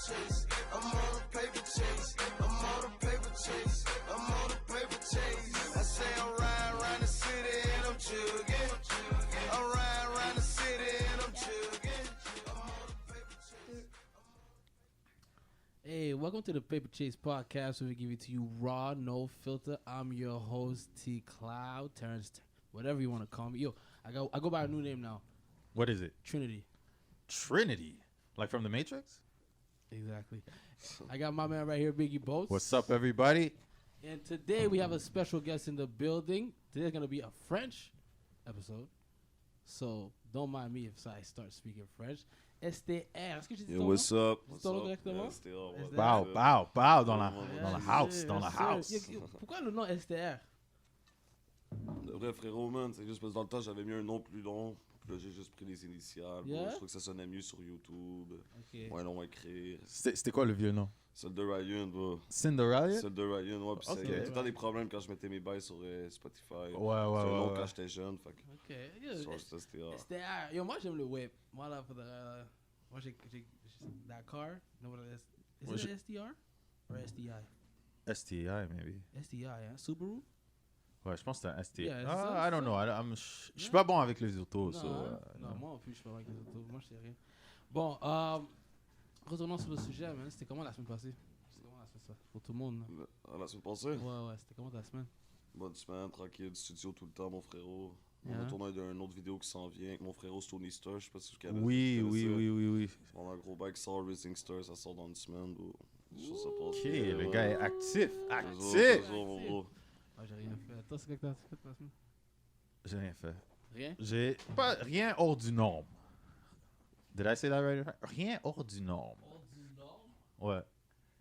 chase. I'm on a paper chase. I'm on a paper chase. I'm on a paper chase. I say I'm riding around the city and I'm chugging. I'm riding around the city and I'm chugging. I'm on a paper chase. Hey, welcome to the Paper Chase Podcast, where we give it to you raw, no filter. I'm your host, T Cloud, Terrence, whatever you want to call me. Yo, I go by a new name now. What is it? Trinity. Trinity? Like from the Matrix? Exactly. I got my man right here, Biggie Boats. What's up, everybody? And today we have a special guest in the building. Today's going to be a French episode. So don't mind me if I start speaking French. STR. Est-ce que j'ai dit Yo, ton what's nom? up? C'est ton nom correctement? STR, Bow, bow, bow dans la Yes, house, dans la yes, sir. house. Pourquoi le nom STR? Le vrai frérot, man, c'est juste parce que dans le temps, j'avais mis un nom plus long. Puis là, j'ai juste pris les initiales. Yeah? Je trouve que ça sonnait mieux sur YouTube. Ok. Moins long à écrire. C'était quoi le vieux nom? Celle de Ryan, bro. Cinderella? Celle de Ryan, ouais. Puis Ok. il y avait tout le temps des problèmes quand je mettais mes bails sur Spotify. Ouais, C'est un nom ouais. quand j'étais jeune. Fait que Ok. Yo, sur c'était STR. STR. Yo, moi j'aime le web. Moi là, moi j'ai Dakar. No, Moi, is it STR or STI? STI, maybe. STI, hein? Subaru? Ouais, je pense que c'est un STI. Yeah, c'est Ah, ça, I don't c'est know. Je suis pas bon avec les autos. Non, so, hein? Non, moi en plus je suis pas avec les autos. Moi je sais rien. Bon, retournons sur le sujet, man. C'était comment la semaine passée? C'était comment la semaine passée? Pour tout le monde, là. La semaine passée, Ouais, c'était comment ta semaine? bonne semaine, tranquille, du studio tout le temps, mon frérot. On Yeah. a tourné d'une autre vidéo qui s'en vient avec mon frérot Stony Star. Je sais pas si tu connais. Oui, tu connais oui. ça. C'est vraiment un gros bail qui sort, Racing Star, ça sort dans une semaine. Bro. Je sais pas. Ok, le gars est actif. Toujours, Actif! bro. Ah, j'ai rien fait. Toi, c'est quoi que t'as fait la semaine? J'ai rien fait. Rien? J'ai pas rien hors du norme. Did I say that right? Rien hors du norme. Hors du norme? Ouais.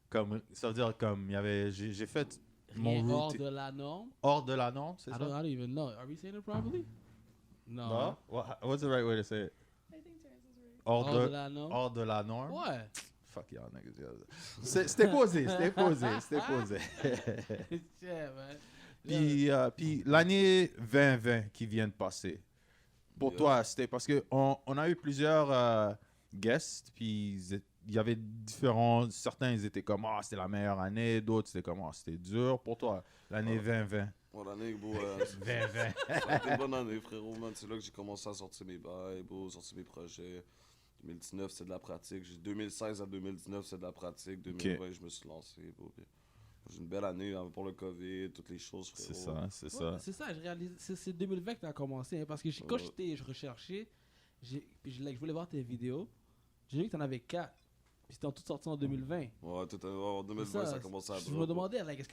Comme, ça veut dire comme, il y avait, j'ai fait Rien mon hors routine. de la norme? Hors de la norme, c'est I ça? don't even know. Are we saying it properly? No. No? What's the right way to say it? I think Terrence is right. Hors de de, la norme? hors de la norme? Ouais. Fuck y'all niggas. C'était posé. Yeah, man. Puis l'année 2020 qui vient de passer, pour Yeah. toi, c'était parce qu'on a eu plusieurs guests, puis il y avait différents, certains ils étaient comme, ah, c'était la meilleure année, d'autres c'était comme, ah, c'était dur. Pour toi, l'année 2020. Mon année, bro. 2020. C'était une bonne année, frérot, man. C'est là que j'ai commencé à sortir mes bails, bro, sortir mes projets. 2019, c'est de la pratique. 2016 à 2019, c'est de la pratique. 2020, je me suis lancé, bro. Puis j'ai une belle année hein, pour le COVID, toutes les choses, frérot. C'est Ouais, ça. c'est ça, je réalise. C'est 2020 que tu as commencé. Hein, parce que quand je recherchais, puis je voulais voir tes vidéos, j'ai vu que tu en avais 4. Puis c'était en tout sorti en 2020. Ouais, en 2020, ça a commencé à Je me demandais, like, est-ce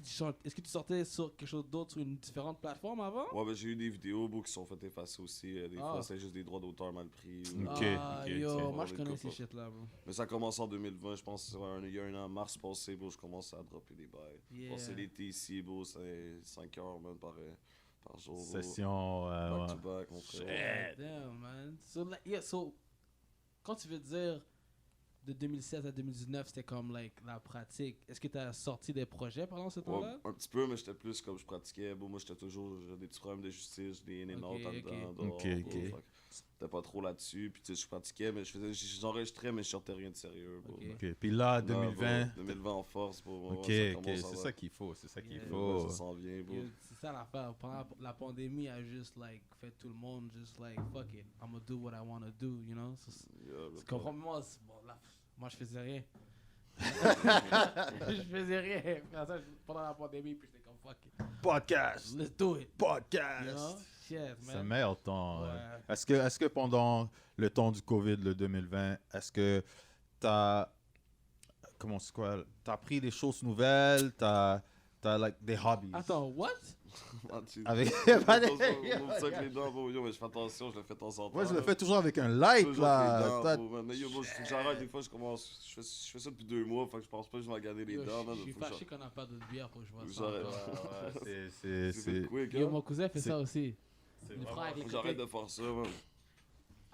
que tu sortais sur quelque chose d'autre, sur une différente plateforme avant? Ouais, ben j'ai eu des vidéos, bro, qui sont faites effacer aussi. Des Ah. fois, c'est juste des droits d'auteur mal pris. Ok, Yo, ok. moi je Ouais, connais des ces copains. shit-là, bro. Mais ça a commencé en 2020, je pense, il y a un an, mars passé, bro, je commençais à dropper des bails. Yeah. Passer l'été ici, bro, c'est 5 heures, man, par jour. bro. Session. Back to back, mon frère. Damn, man. So, quand tu veux dire de 2016 à 2019, c'était comme like, la pratique, est-ce que tu as sorti des projets pendant ce temps-là? Ouais, un petit peu, mais j'étais plus comme je pratiquais. Bon, moi, j'avais des petits problèmes de justice, des in and out Ok, dedans. ok. dehors, Ok, bro. ok. Fait que J'étais pas trop là-dessus. Puis, tu sais, je pratiquais, mais j'enregistrais, mais je sortais rien de sérieux. Bro. Ok. Ok, puis là, 2020. 2020 en force, bro. Ok, Ouais, ok, commence c'est à- ça qu'il faut, c'est ça qu'il Yeah. faut. Ça s'en vient, bro. Yo, c'est ça l'affaire. Pendant la pandémie a juste like fait tout le monde just like fuck it, I'm gonna do what I wanna do, you know? Yeah, Tu bro. comprends? Moi je faisais rien. Je faisais rien. Pendant la pandémie, puis j'étais comme fuck it. Podcast! Let's do it. You Podcast! know? Shit, C'est man. le meilleur temps. Ouais. Est-ce que pendant le temps du COVID, le 2020, est-ce que t'as... Comment c'est quoi? T'as pris des choses nouvelles? T'as like des hobbies? Attends, what? Ah, tu- Avec... Ouvre ça avec les dents, bro. Yo, mais je fais attention, je le fais de temps en temps. Moi, je le là. fais toujours avec un like, Toujours avec là. les dents, T'as- bro, man. Mais yo, bro, faut que j'arrête des fois, je fais ça depuis 2 mois, fait que je pense pas que je vais garder les Yo, dents, man. je suis Faut que fâché qu'on n'a pas d'autre bière pour que je vois Faut ça. j'arrête. encore. C'est quick, Yo, hein. mon cousin fait C'est- ça aussi. c'est Il vraiment- prend avec les Faut que j'arrête critiques. de faire ça, man.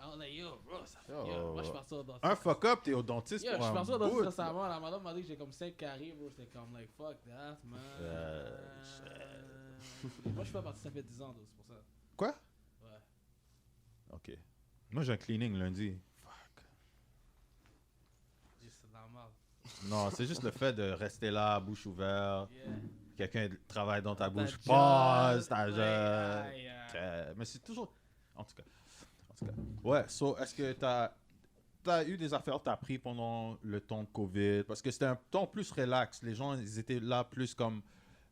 Ah, on est yo, bro, ça fait. Yo. Yo, moi, je suis parti au dentiste. Un fuck-up, t'es au dentiste Yo, je pour suis un parti au dentiste bout. récemment. La madame m'a dit que j'ai comme 5 caries, bro. J'étais comme, like, fuck that, man. Moi, je suis pas parti, ça fait 10 ans, c'est pour ça. Quoi? Ouais. Ok. Moi, j'ai un cleaning lundi. Fuck. C'est normal. Non, c'est juste le fait de rester là, bouche ouverte. Yeah. Quelqu'un travaille dans ta bouche, job, pause, ta ouais, jeune. aïe, aïe. Mais c'est toujours. En tout cas. Ouais, so, est-ce que t'as eu des affaires que t'as pris pendant le temps de COVID? Parce que c'était un temps plus relax. Les gens, ils étaient là plus comme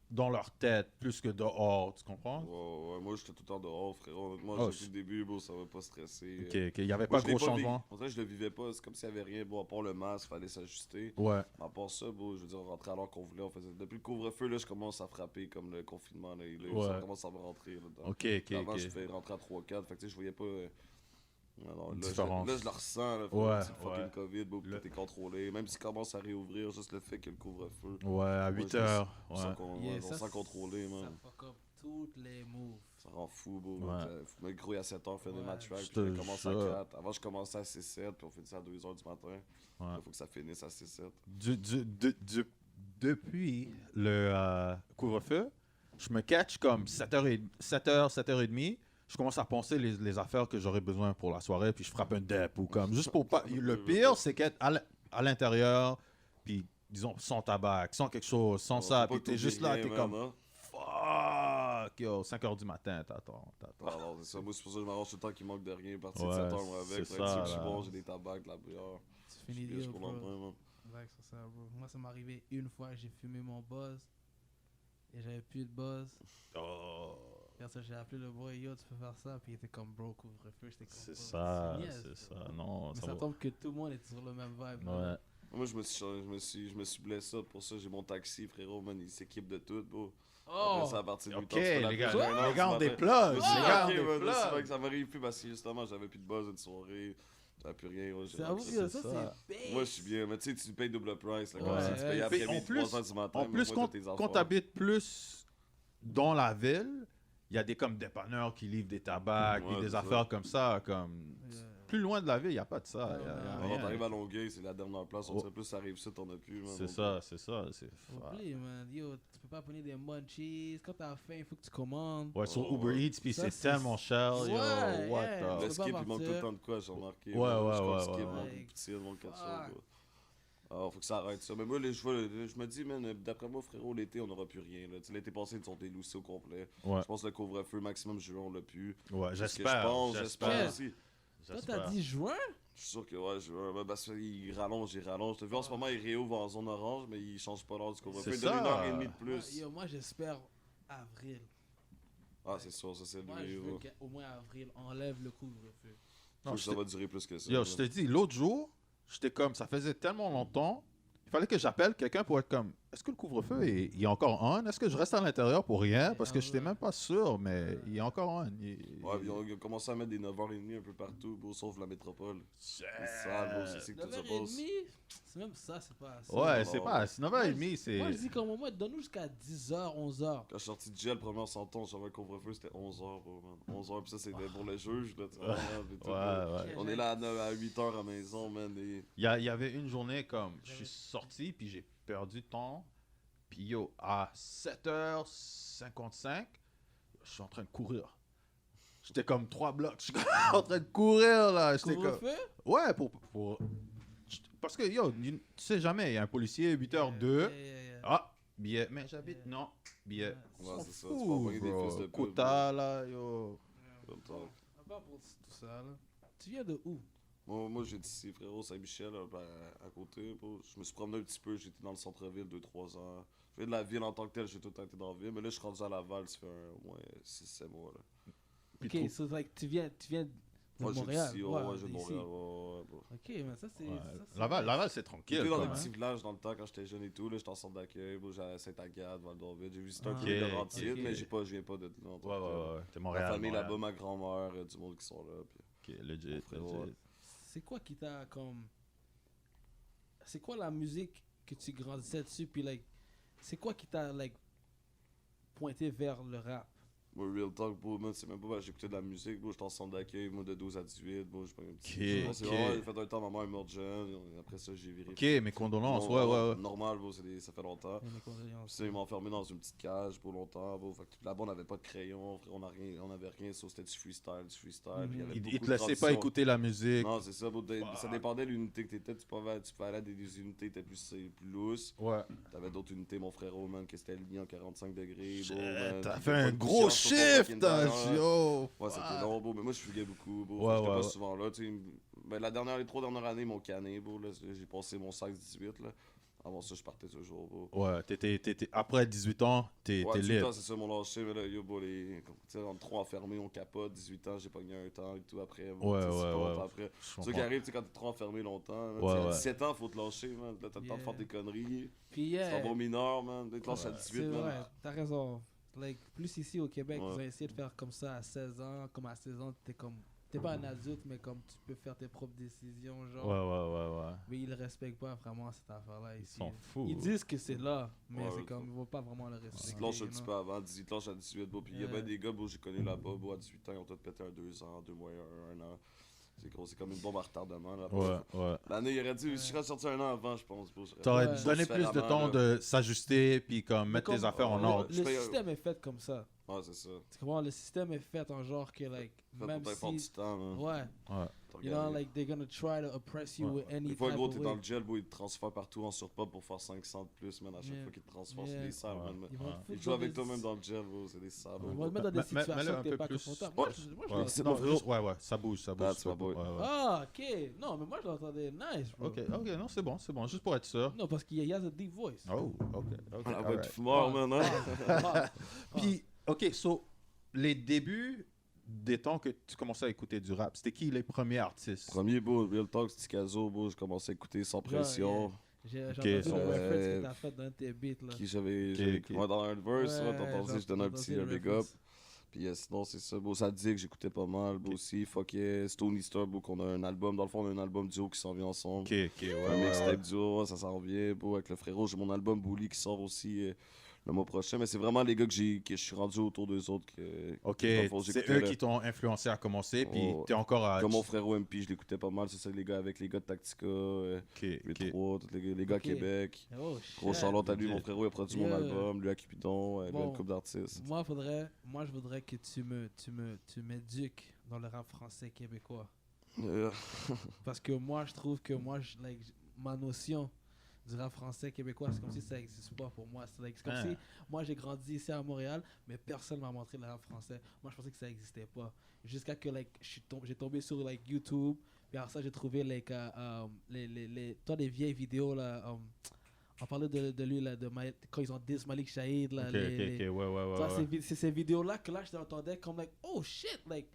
dans leur tête, plus que dehors, tu comprends? Ouais, moi, j'étais tout le temps dehors, frérot. Honnêtement, Oh, depuis le début, bon, ça m'a pas stressé. Ok, il n'y avait Moi, pas je l'ai gros changement. En vrai, je le vivais pas. C'est comme s'il y avait rien. Bon, à part le masque, fallait s'ajuster. Ouais. Mais à part ça, bon, je veux dire, on rentrait alors qu'on voulait. On faisait... Depuis le couvre-feu, là, je commence à frapper comme le confinement. Là, Ouais. ça commence à me rentrer. Là, Ok, Avant, je ok. fais rentrer à 3-4. Fait que tu sais, je voyais pas. Alors, Différence. là, je le ressens. Là, Ouais, c'est le fucking ouais. COVID, bon, tout est contrôlé. Même s'il commence à réouvrir, juste le fait que le couvre-feu. Ouais, à 8 heures. Ouais. On sent contrôler, Ça man. fuck up toutes les moves. Ça rend fou, beau. Ouais. Faut me grouiller à 7h, faire des Ouais. matchs track, Je puis te je commence à jure. 4. Avant, je commençais à 6-7, puis on finissait à 2h du matin. Ouais. Il faut que ça finisse à 6-7. Depuis le couvre-feu, je me catch comme 7h, 7h30. Je commence à penser les affaires que j'aurais besoin pour la soirée, puis je frappe un dep ou comme. Juste pour pas. Le pire, c'est qu'être à l'intérieur, puis disons, sans tabac, sans quelque chose, sans ça, puis t'es juste là, t'es comme. Fuck! Yo, 5h du matin, t'attends. Alors, c'est ça. Moi, c'est pour ça que je m'arrange tout le temps qu'il manque de rien. Partir Ouais, de 7h, moi, avec. c'est Fait que ça, si je suis là. bon, j'ai des tabacs, de la bière. Tu Je finis suis deal, pour bro. le lendemain, man. Like sur ça, bro. Moi, ça m'est arrivé une fois, j'ai fumé mon buzz et j'avais plus de buzz. Oh, Et ça, j'ai appelé le boy, yo, tu peux faire ça. Puis il était comme, bro, couvre-feu. J'étais comme, c'est bro, ça, tu niaises, c'est bro. ça. Non, Mais ça ça va. tombe que tout le monde est sur le même vibe. Ouais. Moi, je me suis blessé. Pour ça, j'ai mon taxi, frérot, man. Il s'équipe de tout, bro. Oh! Après ça, à partir de 8 Ok, ans, tu fais la les gars, plage à 1 heure les du gars ont des matin. plugs. Je me Les suis dit, gars ont ok, des man, c'est vrai plugs. que ça m'arrive plus parce que justement, j'avais plus de buzz une soirée. J'avais plus rien. Ouais, C'est à vous, c'est ça, ça. c'est base. Moi, je suis bien. Mais tu sais, tu payes double price. Là, Ouais. comme si tu payes Puis après en plus- 3h du matin. En mais plus, au quand moins, t'as tes quand affaires. t'habites plus dans la ville, il y a des comme dépanneurs qui livrent des tabacs, puis Ouais, des c'est affaires comme ça. Comme Yeah. plus loin de la ville, il n'y a pas de ça. Y a Alors, rien. t'arrives à Longueuil, c'est la dernière place. On Oh. dirait plus ça arrive ça, t'en as plus. Man. C'est Donc, ça, c'est ça. C'est Oublie, man. Yo, tu peux pas prendre des munchies. Quand t'as faim, il faut que tu commandes. Ouais, sur Oh, Uber ouais. Eats, puis Ça, c'est c'est- tellement cher. Yo, Ouais, what yeah. the... Le peux skip, pas il manque tout partir. le temps de quoi, j'ai remarqué. Ouais, man. ouais, Je crois ouais, que skip, ouais, manque ouais. une poutine, manque quelque chose. Fuck. Ouais. Alors, faut que ça arrête ça. Mais moi, je me dis, man, d'après moi, frérot, l'été, on n'aura plus rien. Là. Tu sais, l'été passé, ils sont déloussés au complet. Ouais, Je pense que le couvre-feu, maximum juin, on l'a plus. ouais, C'est ce que j'espère. je pense, J'espère. j'espère aussi. Toi, J'espère. t'as dit juin? Je suis sûr que, ouais, parce qu'il rallonge, il rallonge. T'as vu, en ce moment, il réouvre en zone orange, mais il change pas l'heure du couvre-feu. C'est Il donne ça. 1h30 de plus. Yo, moi, j'espère avril. Ah, c'est sûr, ça, c'est Moi, lui. je veux Ouais. qu'au moins avril, enlève le couvre-feu. Non, Faut que je ça va durer plus que ça. Yo, là. je te dis, l'autre jour, j'étais comme, ça faisait tellement longtemps, il fallait que j'appelle quelqu'un pour être comme, est-ce que le couvre-feu il est encore on? Est-ce que je reste à l'intérieur pour rien? Parce que je n'étais même pas sûr, mais il est encore on. Ouais, puis ils ont commencé à mettre des 9h30 un peu partout, bro, sauf la métropole. C'est sale, bro, c'est que tout ça passe. 9h30, c'est même ça, c'est pas assez. Ouais, non, c'est non. pas, c'est 9h30, Moi, c'est... je dis comme moi, donne-nous jusqu'à 10h, 11h. Quand je suis sorti de gel, première sentence, j'avais un couvre-feu, c'était 11h, bro, man. 11h, puis ça, c'était pour le juge, là, tu vois. puis tout, Ouais, là. ouais. On est là à 8h à la maison, man. Et... Il y avait une journée comme, je suis sorti, puis j'ai perdu de temps, puis yo, à 7h55, je suis en train de courir. J'étais comme 3 blocs, je suis en train de courir, là. J'étais comme... Couvre-feu? Ouais, parce que, yo, tu sais jamais, il y a un policier, 8h02. Yeah. Ah, billet. Mais j'habite, non, billet. Ouais, On c'est ça, s'en tu peux fout, envoyer des bro. fils de pute, Quota, là, yo. Comme ça. À part pour tout ça, là. Tu viens de où? Moi j'ai d'ici, frérot, Saint-Michel, à côté, bro. Je me suis promené un petit peu, j'étais dans le centre-ville 2-3 ans. Je viens de la ville en tant que telle, j'ai tout le temps été dans la ville, mais là, je suis rendu à Laval, ça fait au moins 6-7 mois, là. Puis Ok, so like, tu viens de Moi, j'ai Montréal. d'ici, Ouais, ouais, j'ai de d'ici. Montréal, ouais, bro. Ok, mais ça, c'est. Ouais. ça, c'est- Laval, c'est tranquille. J'étais dans quoi, des hein. petits villages dans le temps quand j'étais jeune et tout. Là, j'étais en centre d'accueil. J'allais à Saint-Agathe, Val-d'Orville. J'ai visité un Ah, peu de ok, Laurentides, ok. mais je viens pas de là. en tant Ouais, que tel. ouais, ouais. T'es Ma Montréal. famille Montréal. là-bas, ma grand-mère, du monde qui sont là. Puis... Ok, legit, frérot, legit. C'est quoi qui t'a comme. C'est quoi la musique que tu grandissais dessus? Puis, like, c'est quoi qui t'a, like, pointé vers le rap? Moi, Real Talk, bro, man, c'est même pas, j'écoutais de la musique, bro, j'étais en centre d'accueil, moi, de 12 à 18, bro, j'ai pas un petit... Ok, C'est ok. vraiment, j'ai fait un temps, ma mère est morte jeune, après ça, j'ai viré. Ok, mes condolences, ouais, ouais, ouais. Normal, bro, ça fait longtemps. Mes condoléances. Ça, ils m'ont enfermé dans une petite cage pour longtemps, bro. Fait que là-bas, on n'avait pas de crayon, frère, on avait rien, so c'était du freestyle, puis il y avait Ils beaucoup te de laissaient pas traditions. écouter la musique. Non, c'est ça, bro, ça dépendait de l'unité que t'étais, tu pouvais aller à des unités qui étaient plus lousses. Ouais. T'avais d'autres unités, mon frérot, man, qui c'était aligné en 45 degrés, bro, Shit, man. t'as Puis fait pas un de gros puissance sur ton shift, fucking derrière. yo. Ouais, c'était long, bro, mais moi, je fuguais beaucoup, bro. Ouais, J'étais ouais, pas ouais. souvent là, tu sais. Ben, les 3 dernières années, ils m'ont canné, bro, là. J'ai passé mon 16-18, là. Avant ça, je partais toujours, bro. Ouais, après 18 ans, t'es Ouais, 18 libre. ans, c'est ça mon lâcher, mais là, yo, bro, tu sais, entre 3 enfermés, on capote. 18 ans, j'ai pogné un temps et tout après. Bon, Ouais, tu sais, c'est ouais, pas ouais. longtemps après. Je C'est ça qui comprends. arrive, tu sais, quand t'es trop enfermé longtemps. Man, Ouais, tu sais, à ouais. 17 ans, faut te lâcher, man. Là, t'as le temps de faire des conneries. Puis, Tu t'en vas yeah, au mineur, man. Dès que tu lâches à 18, c'est man. vrai, t'as raison. Like, plus ici au Québec, Ouais. ils ont essayé de faire comme ça à 16 ans. Comme à 16 ans, t'es pas un adulte, mais comme tu peux faire tes propres décisions, genre. Ouais, ouais. Mais ils respectent pas vraiment cette affaire-là Ils ici. sont fous. Ils disent que c'est là, mais Ouais, c'est ouais, comme, ils vont pas vraiment le Tu respecter. te lâches un you petit know. peu avant, 18 lâches à 18, bro. Puis il y a Ouais. bien des gars, bro, j'ai connu là-bas, bro, à 18 ans, ils ont tous pété un 2 ans, 2 mois, un an. C'est gros, c'est comme une bombe à retardement, là. Ouais. L'année, il aurait dû, je serais sorti un an avant, je pense, bro. T'aurais Ouais. donné plus de temps de s'ajuster, puis comme Mais mettre comme- tes affaires en Ouais, ordre. Je Le paye- système est fait comme ça. Ouais, c'est ça. Tu comprends? Le système est fait en genre que, like, Fait même pour faire du si. temps, man. Ouais. Ouais. T'as You know, regardé. like, they're gonna try to oppress you Ouais. with any Des fois, type gros, of t'es way. dans le gel, bro, ils te transfèrent partout en surpop pour faire 500 de plus, man. À chaque Yeah. fois qu'ils te transfèrent, Yeah. c'est des salles, Ouais. man. Ils vont te Ouais. foutre Ils jouent dans avec des- toi-même dans le gel, bro, c'est des salles, Ils vont bro. te mettre dans des Mets-le situations un que t'es peu pas plus. confortable. Ouais. Moi, je Ouais. l'entends- C'est Non, mon frérot. juste- ouais, ça bouge. That's my boy. Ouais, ouais. Ah, ok. Non, mais moi, je l'entendais nice, bro. Ok, non, c'est bon, juste pour être sûr. Non, parce qu'il y a a deep voice. Oh, ok. La voix alright. de fumeur, man, hein. Puis, ok, so, les débuts des temps que tu commençais à écouter du rap, c'était qui les premiers artistes? Premier, bro, Real Talk, c'était Ticazo, bro. J'ai commencé à écter sans pression. J'ai Ok, entendu le ça- reference que t'as fait dans un de tes beats, là. Qui j'avais. Ok. Ouais, dans un verse, Ouais, ouais, t'as entendu, j'ai je donne un entendu petit le un big up. reference. Puis sinon, c'est ça, bro. Ça dit que j'écoutais pas mal, bro, aussi. Fuck yeah. Stony Star, bro, qu'on a un album. Dans le fond, on a un album duo qui s'en vient ensemble. Ok, ouais, Un ouais, mixtape ouais. duo, ça s'en vient, bro, avec le frérot. J'ai mon album Bully qui sort aussi le mois prochain. Mais c'est vraiment les gars que je suis rendu autour d'eux autres. Ok, dans le fond, c'est j'écoutais eux le- qui t'ont influencé à commencer, puis Oh, t'es encore à... Comme mon frérot MP, je l'écoutais pas mal. C'est ça, les gars avec les gars de Tactica, Ok, V3, tous les gars Ok. Québec. Oh, Gros shit. Charlotte à lui, Ok. mon frérot, il a produit mon Yeah. album, lui à Cupidon, lui a Bon. une couple d'artistes. Moi, je voudrais que tu m'éduques dans le rap français québécois. Parce que moi, je trouve que ma notion du rap français québécois, c'est comme si ça n'existe pas pour moi. C'est comme Ah. si moi, j'ai grandi ici à Montréal, mais personne m'a montré le rap français. Moi, je pensais que ça n'existait pas. Jusqu'à que j'ai tombé sur YouTube, puis après ça, j'ai trouvé les vieilles vidéos, là, on parlait de lui, là, quand ils ont dis Malik Shahid, là, ok, ouais, ouais, toi, ouais. c'est ces vidéos-là que là, je t'entendais comme, like, oh shit, like,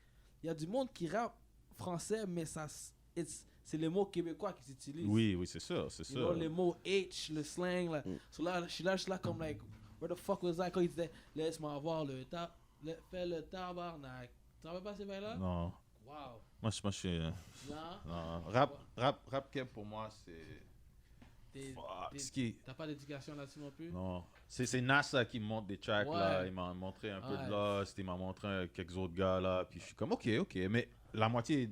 il y a du monde qui rappe français, mais c'est les mots québécois qu'ils utilisent. Oui, c'est sûr, c'est You know, sûr. les mots H, le slang, là. Mm. So là, je suis là comme, like, where the fuck was I? Quand il disait, laisse-moi voir fais le tabarnak. Tu n'en veux pas ces bails-là? Non, Wow. moi, je suis... Non? non. Rap Keb, pour moi, c'est... T'es- Ce qui... T'as pas d'éducation là-dessus non plus? Non. C'est NASA qui me montre des tracks, là. Ouais. Il m'a montré un peu Ouais. de Lost, il m'a montré quelques autres gars, là. Puis je suis comme, ok. Mais la moitié,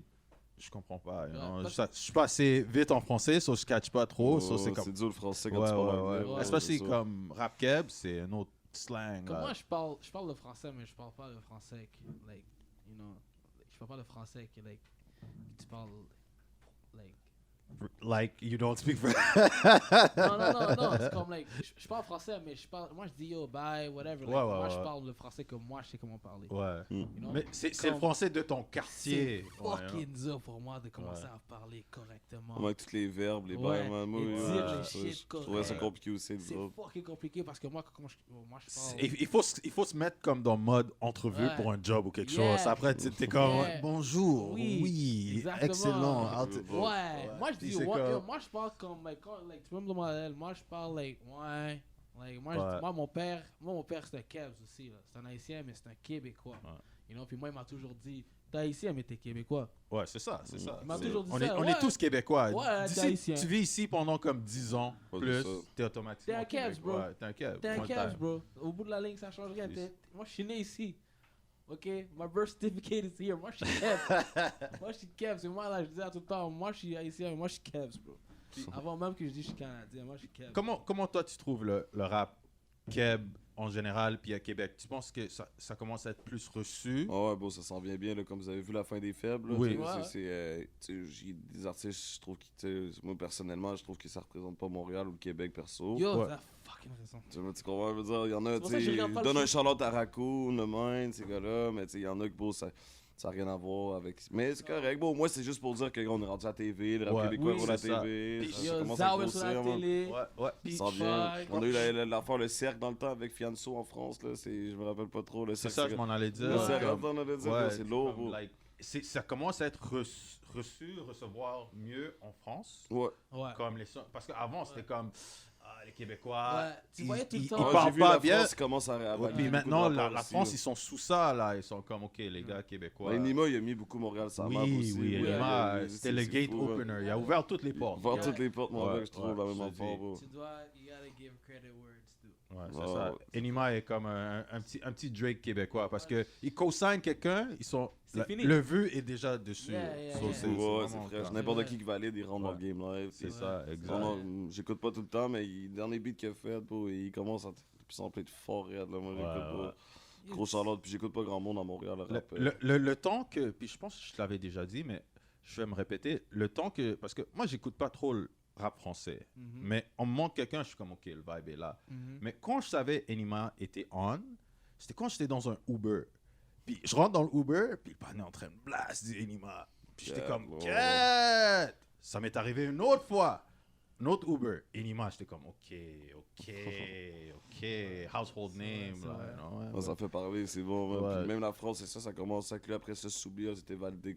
je comprends pas. you know. parce- Je suis pas assez vite en français, so je catch pas trop. So c'est comme... C'est dur le français quand Ouais, tu parles ouais, anglais. ouais. ouais, Especially c'est ça. comme Rap Keb, c'est un autre slang. Comme là. moi, je parle le français, mais je parle pas le français qui, like, you know, je parle pas le français qui, like, tu parles, like, Like, you don't speak French. non, c'est comme, like, je parle français, mais moi je dis yo, bye, whatever, like, Ouais, ouais, moi je ouais. parle le français comme moi je sais comment parler, Ouais. you know? Mais c'est le Comme- français de ton quartier. C'est Ouais, hein. fucking dur pour moi de commencer Ouais. à parler correctement. Comme avec tous les verbes, les Ouais, bails, man. Moi, et ouais, dire ouais, les ça, shit je trouvais ça correct. compliqué aussi, C'est les autres. fucking compliqué parce que moi je parle. Il faut se mettre comme dans mode entrevue Ouais. pour un job ou quelque Yeah. chose. Après, t'es comme Yeah. bonjour, Oui, oui, exactement. excellent. Ouais, moi je Puis dis c'est ouais, comme- yo, moi je parle comme like, tu peux me demander, moi je parle like ouais, like moi, Ouais. moi mon père c'est un Kebs aussi là, c'est un haïtien mais c'est un Québécois. Ouais. You know, puis moi il m'a toujours dit t'es haïtien mais t'es Québécois. Ouais, c'est ça, c'est ça. Il m'a C'est- toujours dit on ça, est, on ouais. est tous québécois. Ouais, D'ici, t'es haïtien. tu vis ici pendant comme 10 ans, Ouais, plus, c'est ça. t'es automatiquement T'es un Kebs, québécois. bro. Ouais, t'es un Kebs. T'es un Point Kebs, time. bro. Au bout de la ligne ça change rien. Yes. Moi je suis né ici. Ok, my birth certificate is here. Moi, je suis Kev. Moi, je suis Kev. C'est moi, là, je disais tout le temps, moi, je suis haïtien, moi, je suis Kev, bro. Avant même que je dise je suis canadien, moi, je suis Kev. Comment toi, tu trouves le rap Keb en général, puis à Québec? Tu penses que ça commence à être plus reçu? Ah ouais, bon, ça s'en vient bien, là, comme vous avez vu la fin des faibles. Là, Oui. J'ai des artistes, je trouve que, moi personnellement, je trouve que ça représente pas Montréal ou le Québec perso. Yo, Ouais. t'as fucking raison. Tu comprends, je veux dire, il y en a, C'est pour tu ça que je sais, regarde pas le donne un foot. Charlotte à Raccoon, le Maine, ces gars-là, mais tu sais, il y en a que, bon, ça n'a rien à voir avec. Mais c'est correct, bon, moi, c'est juste pour dire qu'on est rendu à la TV, le rap Ouais. québécois Oui, pour la c'est ça. TV. Puis, Ça Yo, commence à Zao est sur la grossir, man. télé. Ouais. Beach Ça vient. Fight. On a eu l'affaire Le Cercle dans le temps avec Fianso en France, là. Je me rappelle pas trop. Le C'est Cercle, ça, je m'en allais dire. Le Cercle, Comme- on allait dire, ouais, c'est lourd, comme, bro. like, ça commence à être recevoir mieux en France. Ouais. Ouais. Comme les sons. Parce qu'avant, c'était comme les Québécois. Ouais, tu voyais tout le temps. Ils Ouais, parlent j'ai vu pas la bien. France qui commence à Ouais, valider puis beaucoup maintenant, de la rapports France, aussi, ils sont sous ça, là. Ils sont comme, OK, les gars québécois. là. Nima, il a mis beaucoup Montréal sur la map Oui, aussi. oui, Ouais, Enima, ouais, c'était le c'est gate fou, opener. Il a ouvert toutes les portes. Voir Ouais. toutes les portes, moi, Ouais, je trouve, ouais, la même je te affaire, dis. bro. Tu gotta give credit where it's due. Ouais, c'est Ouais, ça. ouais. Enima est comme un petit Drake québécois parce que il co-signe quelqu'un, C'est fini. le vœu est déjà dessus. Yeah, So, yeah. c'est Ouais, vraiment c'est fraîche. comme- N'importe vrai. qui valide, il rentre dans le Ouais. game live. C'est puis- ça, Non, exact. non, j'écoute pas tout le temps, mais le dernier beat qu'il a fait, bro, il commence à de plus en plus être fort raide, là. Moi, j'écoute Ouais, pas. Gros Charlotte, puis j'écoute pas grand monde à Montréal, le rap. Le temps que, puis je pense que je te l'avais déjà dit, mais je vais me répéter, le temps que, parce que moi j'écoute pas trop le rap français, mais on me montre quelqu'un, je suis comme ok, le vibe est là. Mais quand je savais Enima était on, c'était quand j'étais dans un Uber. Puis je rentre dans le Uber, puis le panneau est en train de blast du Enima. Puis j'étais Yeah, comme, bro. quête! Ça m'est arrivé une autre fois. Un autre Uber. Enima, j'étais comme, ok. Household name. c'est là, vrai. you know, ouais, Ouais, ça fait parler, c'est bon. Man. Ouais. Puis même la France, c'est ça, ça commence à que après ça, Soubia, c'était validé,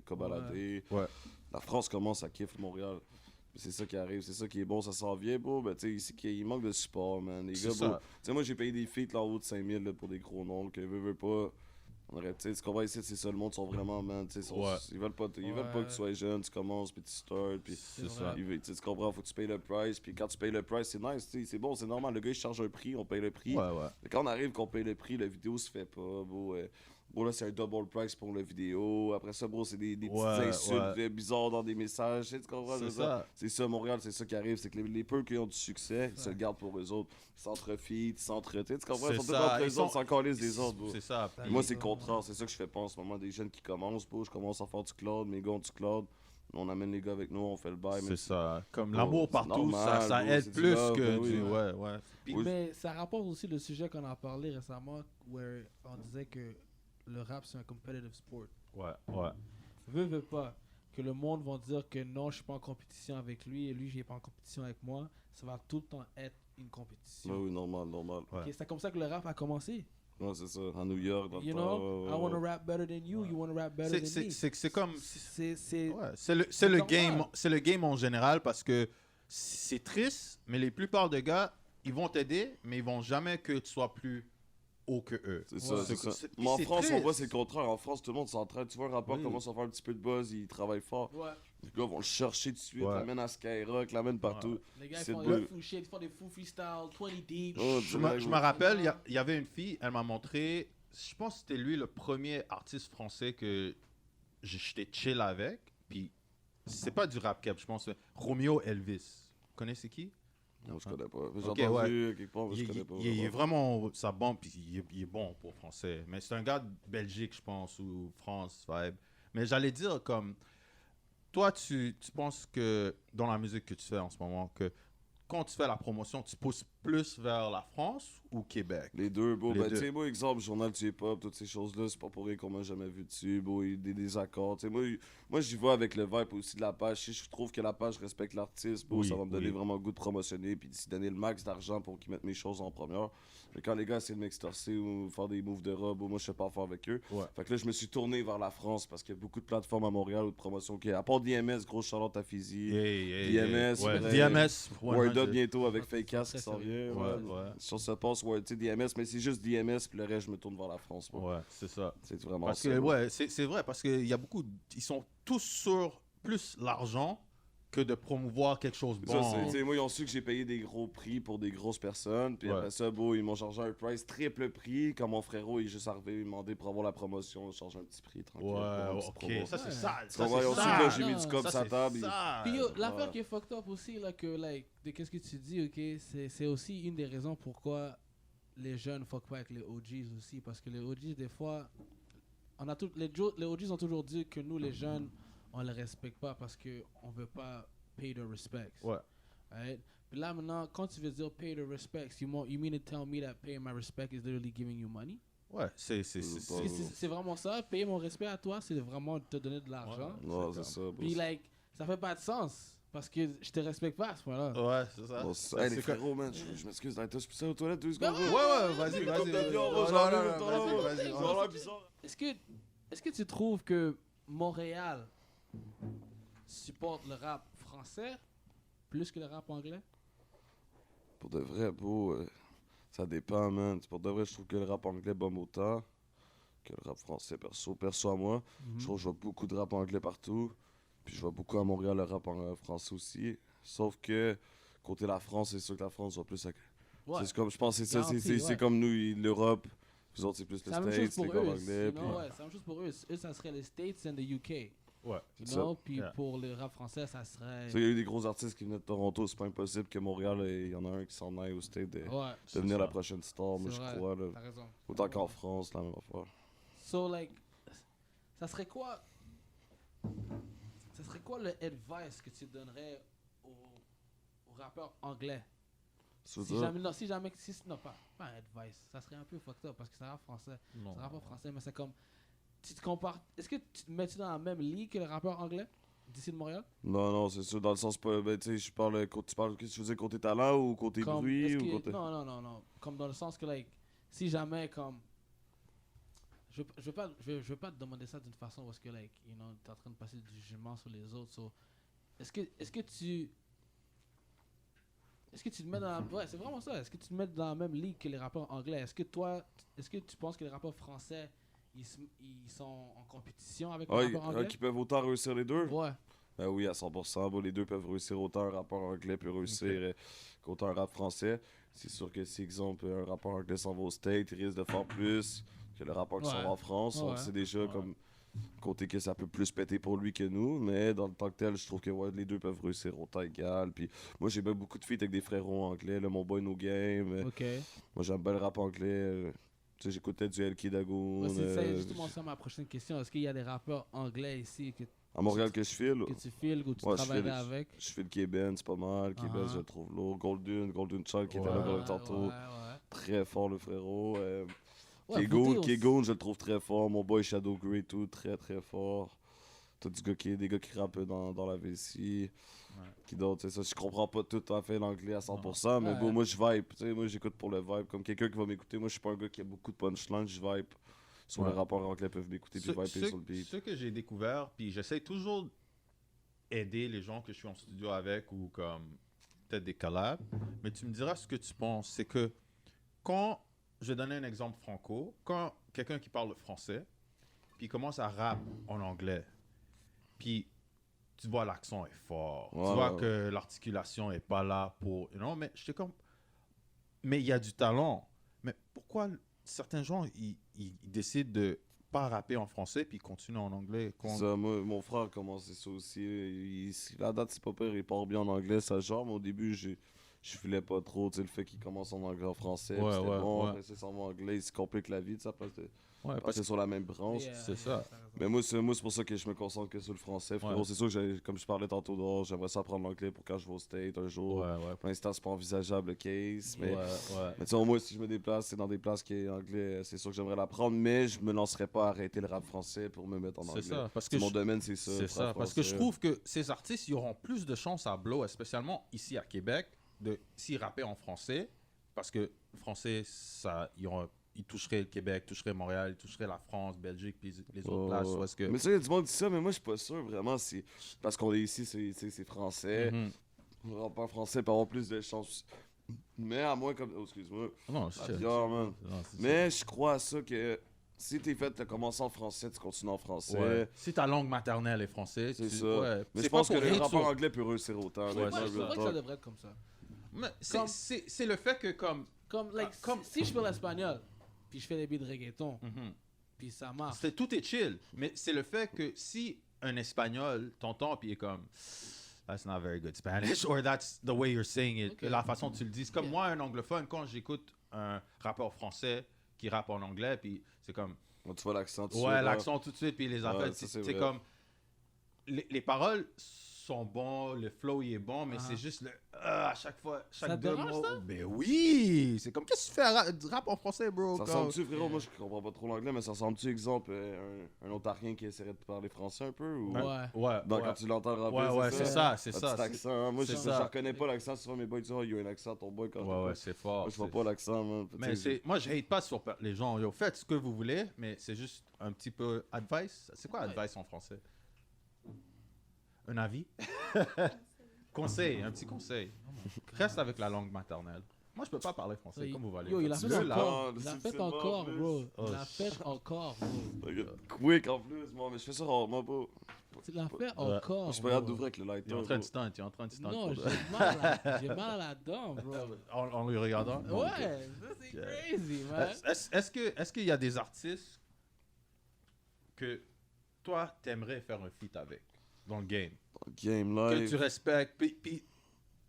Cobaladé. Ouais. La France commence à kiffer Montréal. Puis c'est ça qui arrive, c'est ça qui est bon, ça s'en vient, bro. Ben, tu sais, ici, il manque de support, man. Les C'est gars, ça. bro. Tu sais, moi, j'ai payé des feats là en haut de 5000 là, pour des gros noms, que veut pas. On aurait, tu sais, tu comprends ici, c'est ça, le monde sont vraiment, man. Tu sais, Ouais. ils veulent pas que tu sois jeune, tu commences, puis tu starts, puis. C'est ça. Tu comprends, faut que tu payes le price, puis quand tu payes le price, c'est nice, tu sais, c'est bon, c'est normal. Le gars, il charge un prix, on paye le prix. Ouais, ouais. Mais quand on arrive, qu'on paye le prix, la vidéo se fait pas, bro. Bro, là, c'est un double price pour la vidéo. Après ça, bro, c'est des petites Ouais, insultes ouais. bizarres dans des messages. Tu sais, tu comprends? C'est je veux ça. dire? C'est ça, Montréal, c'est ça qui arrive. C'est que les peu qui ont du succès, ils se le gardent pour eux autres. Ils s'entrefient, ils tu sais, tu comprends? Ils C'est sont tous ça. entre Ils eux autres, sont- sans coller des autres, bro. C'est ça. Puis moi, c'est le contraire. C'est ça que je fais pas en ce moment. Des jeunes qui commencent, bro. Je commence à faire du cloud, mes gars ont du cloud. On amène les gars avec nous, on fait le bail. C'est ça. Comme Bro, l'amour c'est partout, normal, ça bro, aide c'est du plus love, que ben du. oui. Ouais, ouais. Puis- Oui. Mais ça rapporte aussi le sujet qu'on a parlé récemment, où on disait que le rap c'est un competitive sport. Ouais, ouais. Veux pas que le monde va dire que non, je suis pas en compétition avec lui et lui, je n'est pas en compétition avec moi. Ça va tout le temps être une compétition. Ouais, oui, normal, normal. Ouais. Ok, c'est comme ça que le rap a commencé. Ouais, c'est ça. À New York, dans le You temps, know, ouais, I ouais, want to ouais. rap better than you, you want to rap better than me. C'est comme. C'est Ouais, c'est le normal. game. C'est le game en général parce que c'est triste, mais les plupart des gars, ils vont t'aider, mais ils vont jamais que tu sois plus haut que eux. C'est ça, Ouais. c'est ça. C'est- Mais en c'est France, on triste. voit c'est le contraire. En France, tout le monde s'entraîne. Tu vois un rappeur Oui. commence à faire un petit peu de buzz, il travaille fort. Ouais. Les gars vont le chercher tout de suite, Ouais. l'amènent à Skyrock, l'amènent partout. Les gars, ils C'est font bleu. des fous shit, ils font des fous freestyle, 20 deep. Oh, Je me rappelle, il y avait une fille, elle m'a montré, je pense que c'était lui le premier artiste français que j'étais chill avec. Puis c'est pas du rap cap, je pense. Romeo Elvis. Vous connaissez qui? Non, je connais pas. J'ai Ok, entendu quelque part, mais je Il, connais pas. il est vraiment, ça bombe, puis il est bon pour français. Mais c'est un gars de Belgique, je pense, ou France, vibe. Mais j'allais dire comme, toi, tu penses que dans la musique que tu fais en ce moment, que quand tu fais la promotion, tu pousses plus vers la France ou Québec? Les deux, beau. Les Ben, deux. tu sais, moi, exemple, Journal du Hip-Hop, toutes ces choses-là, c'est pas pour rien qu'on m'a jamais vu dessus, beau, il y a des désaccords. Tu sais, moi j'y vais avec le vibe aussi de la page. Si je trouve que la page respecte l'artiste, beau, Oui, ça va me donner oui. vraiment le goût de promotionner, puis d'y donner le max d'argent pour qu'ils mettent mes choses en première. Mais quand les gars essaient de m'extorser ou faire des moves de robe, moi, je sais pas faire avec eux. Ouais. Fait que là, je me suis tourné vers la France parce qu'il y a beaucoup de plateformes à Montréal ou de promotion qui. À part DMS, gros Charlotte à Fizi. DMS, ouais. vrai. DMS, Word 100. Up bientôt avec Fake Ça, Ass qui ça, s'en ça. vient. Ouais, Ouais. ouais. Si on se passe, ouais, tu sais, DMS, mais c'est juste DMS, puis le reste, je me tourne vers la France. moi. Ouais, c'est ça. C'est vraiment Parce ça. que, ouais, c'est vrai, parce qu'il y a beaucoup, ils sont tous sur plus l'argent que de promouvoir quelque chose de Ça, bon. tu sais, moi, ils ont su que j'ai payé des gros prix pour des grosses personnes. Puis Ouais. après ça, ils m'ont chargé un price triple prix. Quand mon frérot, il est juste arrivé, il m'a demandé pour avoir la promotion, je charge un petit prix, tranquille. pour une petite Ok, promo. ça c'est Ouais. sale. Tu Ça comprends? Ils ont c'est su que là, j'ai sale. mis du cop Ça, sur la c'est table. sale. Puis yo, l'affaire Ouais. qui est fucked up aussi, là, que, like, de qu'est-ce que tu dis, ok, c'est aussi une des raisons pourquoi les jeunes fuck pas avec les OGs aussi, parce que les OGs, des fois, on a les OGs ont toujours dit que nous, les jeunes, on les respecte pas parce qu'on veut pas pay the respects. Ouais. Right? Puis là, maintenant, quand tu veux dire pay the respects, you mean to tell me that paying my respect is literally giving you money? Ouais, c'est Parce que c'est vraiment ça, payer mon respect à toi, c'est vraiment te donner de l'argent. Non, c'est ça. Puis, like, ça fait pas de sens. Parce que je te respecte pas à ce point-là. Ouais, c'est ça. Bon, hey, les C'est frérots, man, je m'excuse, je peux ça aux toilettes 2 Ben secondes? ouais. Ouais, vas-y, Comme t'as dit, on va Non, s'en non, aller, non, attends, vas-y, vas-y. Ça a l'air bizarre. Est-ce que tu trouves que Montréal supporte le rap français plus que le rap anglais? Pour de vrai, ça dépend, man. Pour de vrai, je trouve que le rap anglais bombe autant que le rap français, perso à moi. Je trouve que je vois beaucoup de rap anglais partout. Puis je vois beaucoup à Montréal le rap français aussi. Sauf que côté la France, c'est sûr que la France va plus... Ouais. C'est comme, je pense que c'est ça, Garanti, c'est ouais. comme nous, l'Europe. Vous autres, c'est plus C'est les la même chose States, pour les eux. corps anglais. sinon, Puis... ouais, c'est la même chose pour eux. Eux, ça serait les States and the UK. Ouais. You C'est know? ça. Puis Yeah. pour le rap français, ça serait... Tu sais, il y a eu des gros artistes qui venaient de Toronto. C'est pas impossible que Montréal, il y en a un qui s'en aille au States de Ouais, devenir ça. la prochaine star, moi C'est je vrai. crois. Là. t'as raison. Autant qu'en France, la même affaire. So, like, ça serait quoi le advice que tu donnerais aux rappeurs anglais? C'est Si ça. jamais, non, pas advice. Ça serait un peu fucked up parce que c'est rap français. Non. C'est rappeur français, mais c'est comme. Tu te compares. Est-ce que tu te mets dans la même ligue que le rappeur anglais d'ici de Montréal? Non, c'est sûr. Dans le sens, pas, ben, tu sais, tu parles, qu'est-ce que tu veux dire, côté talent ou côté Comme, bruit est-ce ou que- côté... non. Comme dans le sens que, like, si jamais, comme. Je veux pas te demander ça d'une façon parce que, like, you know, t'es en train de passer du jugement sur les autres. So, est-ce que tu te mets dans la... Ouais, c'est vraiment ça. Est-ce que tu te mets dans la même ligue que les rappeurs anglais? Est-ce que tu penses que les rappeurs français, ils sont en compétition avec les rappeurs anglais? qui peuvent autant réussir les deux? Ouais. Ben oui, à 100%. Bon, les deux peuvent réussir autant un rappeur anglais peut réussir qu'autant un rap français. C'est sûr que si, exemple, un rappeur anglais s'en va au States, il risque de faire plus que le rappeur qui s'en Ouais. va en France. Ouais. Donc c'est déjà comme côté que ça peut plus péter pour lui que nous. Mais dans le tant que tel, je trouve que ouais, les deux peuvent réussir autant égal. Puis moi, j'ai bien beaucoup de feats avec des frérots anglais. Là, mon boy No Game. Ok. Moi, j'aime bien le rap anglais. Tu sais, j'écoutais du LK Dagoon. Ouais, c'est justement ça ma prochaine question. Est-ce qu'il y a des rappeurs anglais ici que À Montréal que je file. tu files ou tu Ouais, je travaillerais file. avec? Je file Keben, c'est pas mal. Keben, Uh-huh. je le trouve lourd. Golden Child qui était Ouais. là dans le tantôt. Ouais. Très fort le frérot. Ouais, Kegoon, Voodoo, je le trouve très fort. Mon boy Shadow Grey, tout très très fort. T'as des gars qui rappent dans la vessie. Qui d'autre, c'est ça. Je comprends pas tout à fait l'anglais à 100%, mais Ouais. bon, moi je vibe. Tu sais, moi j'écoute pour le vibe. Comme quelqu'un qui va m'écouter, moi je suis pas un gars qui a beaucoup de punchline, je vibe. Sur Ouais. les rappeurs anglais peuvent m'écouter puis viber sur le beat. Ce que j'ai découvert, puis j'essaie toujours d'aider les gens que je suis en studio avec ou comme peut-être des collabs, mais tu me diras ce que tu penses. C'est que quand, je vais donner un exemple franco, quand quelqu'un qui parle français, puis il commence à rap en anglais, puis tu vois l'accent est fort, Ouais, tu vois ouais. que l'articulation est pas là pour... Non, mais j'étais comme... Mais il y a du talent. Mais pourquoi certains gens, ils décident de pas rapper en français puis ils continuent en anglais quand... Ça, moi, mon frère a commencé ça aussi. La date, c'est pas pire, il part bien en anglais, ça genre, mais au début, je filais pas trop. Tu sais, le fait qu'il commence en anglais en français, Ouais, puis c'était ouais, bon, ouais. après ça s'en va en anglais, il se complique la vie, tu sais, après, Ouais, c'est sur la même branche. c'est ça. Mais moi, c'est pour ça que je me concentre que sur le français, frérot. Ouais. C'est sûr que, comme je parlais tantôt dehors, j'aimerais ça apprendre l'anglais pour quand je vais au State un jour. ouais. Pour l'instant, c'est pas envisageable le case, mais... ouais. Mais tu sais, au moins, si je me déplace, c'est dans des places qui est anglais, c'est sûr que j'aimerais l'apprendre, mais je me lancerais pas à arrêter le rap français pour me mettre en anglais. C'est ça, parce que Mon je- domaine, c'est ça. C'est le ça, rap parce que je français. trouve que ces artistes, ils auront plus de chances à blow, spécialement ici à Québec, de s'ils rappaient en français, parce que français, ça, ils toucheraient le Québec, toucheraient Montréal, ils toucheraient la France, Belgique, puis les autres Oh, places. Où est-ce que... Mais ça, il y a du monde qui dit ça, mais moi, je suis pas sûr vraiment. Parce qu'on est ici, c'est français. Mhm. Le rappeur français peut avoir plus de chances. Mais à moins comme. Oh, excuse-moi. Non, Ah, bizarre, man. non, c'est ça. Mais je crois à ça que Si t'es fait, t'as commencé en français, tu continues en français. Ouais. Si ta langue maternelle est français, C'est tu... ça. ouais. Mais C'est je pense pas que pour les rien rappeurs ça. anglais peuvent réussir autant. Ouais, honnêtement, Ouais, c'est c'est real vrai que talk. ça devrait être comme ça. Mais Comme- c'est le fait que comme... Si je fais l'espagnol, puis je fais des beats de reggaeton, puis ça marche. Tout est chill. Mais c'est le fait que si un Espagnol t'entend puis il est comme that's not very good Spanish or that's the way you're saying it, Ok. la façon dont tu le dis. C'est comme Yeah. moi, un anglophone, quand j'écoute un rappeur français qui rappe en anglais, puis c'est comme Tu vois l'accent tout de ouais, suite, l'accent tout de suite, puis les Ouais, affaires, ça, c'est c'est vrai. comme les paroles sont bons, le flow il est bon, mais Ah. c'est juste le à chaque fois, Ça chaque te deux dérange, mots. ça? Ben oui, c'est comme qu'est-ce que tu fais du rap en français, bro? Ça Comme- ressemble-tu, frérot? Moi, je comprends pas trop l'anglais, mais ça ressemble-tu, exemple, un Ontarien qui essaierait de parler français un peu? Ou... Ouais. Ouais, Donc, ouais. quand tu l'entends rapper, Ouais, c'est ça, c'est Un ça. petit accent, hein. Moi, je c'est ça. reconnais pas l'accent. Souvent, mes boys disent, oh, il y a un accent, ton boy, quand Ouais, ouais, c'est fort. Moi, je vois c'est- pas l'accent, man. Mais Tu sais, moi, je hate pas sur les gens. Yo, faites ce que vous voulez, mais c'est juste un petit peu advice. C'est quoi advice en français? Un avis? Conseil, un petit conseil. Reste avec la langue maternelle. Moi, je peux pas parler français, comme vous voulez. Yo, il a fait Faites-le, là. encore. là. Il a C'est- fait c'est bon, encore, plus. bro. Oh, Il l'a fait encore, bro. Quick en plus, moi, mais je fais ça rarement pas. Tu l'as fait encore. Je suis pas capable bro. d'ouvrir avec le Il est lighter. en train de bro. stunt, il est en train de stunt. Non, pour de- j'ai mal à la dent, bro. en lui regardant? Non, ok. Ouais, ça c'est Ok. crazy, man. Est-ce qu'il y a des artistes que toi, t'aimerais faire un feat avec dans le game? Game Que live. tu respectes, puis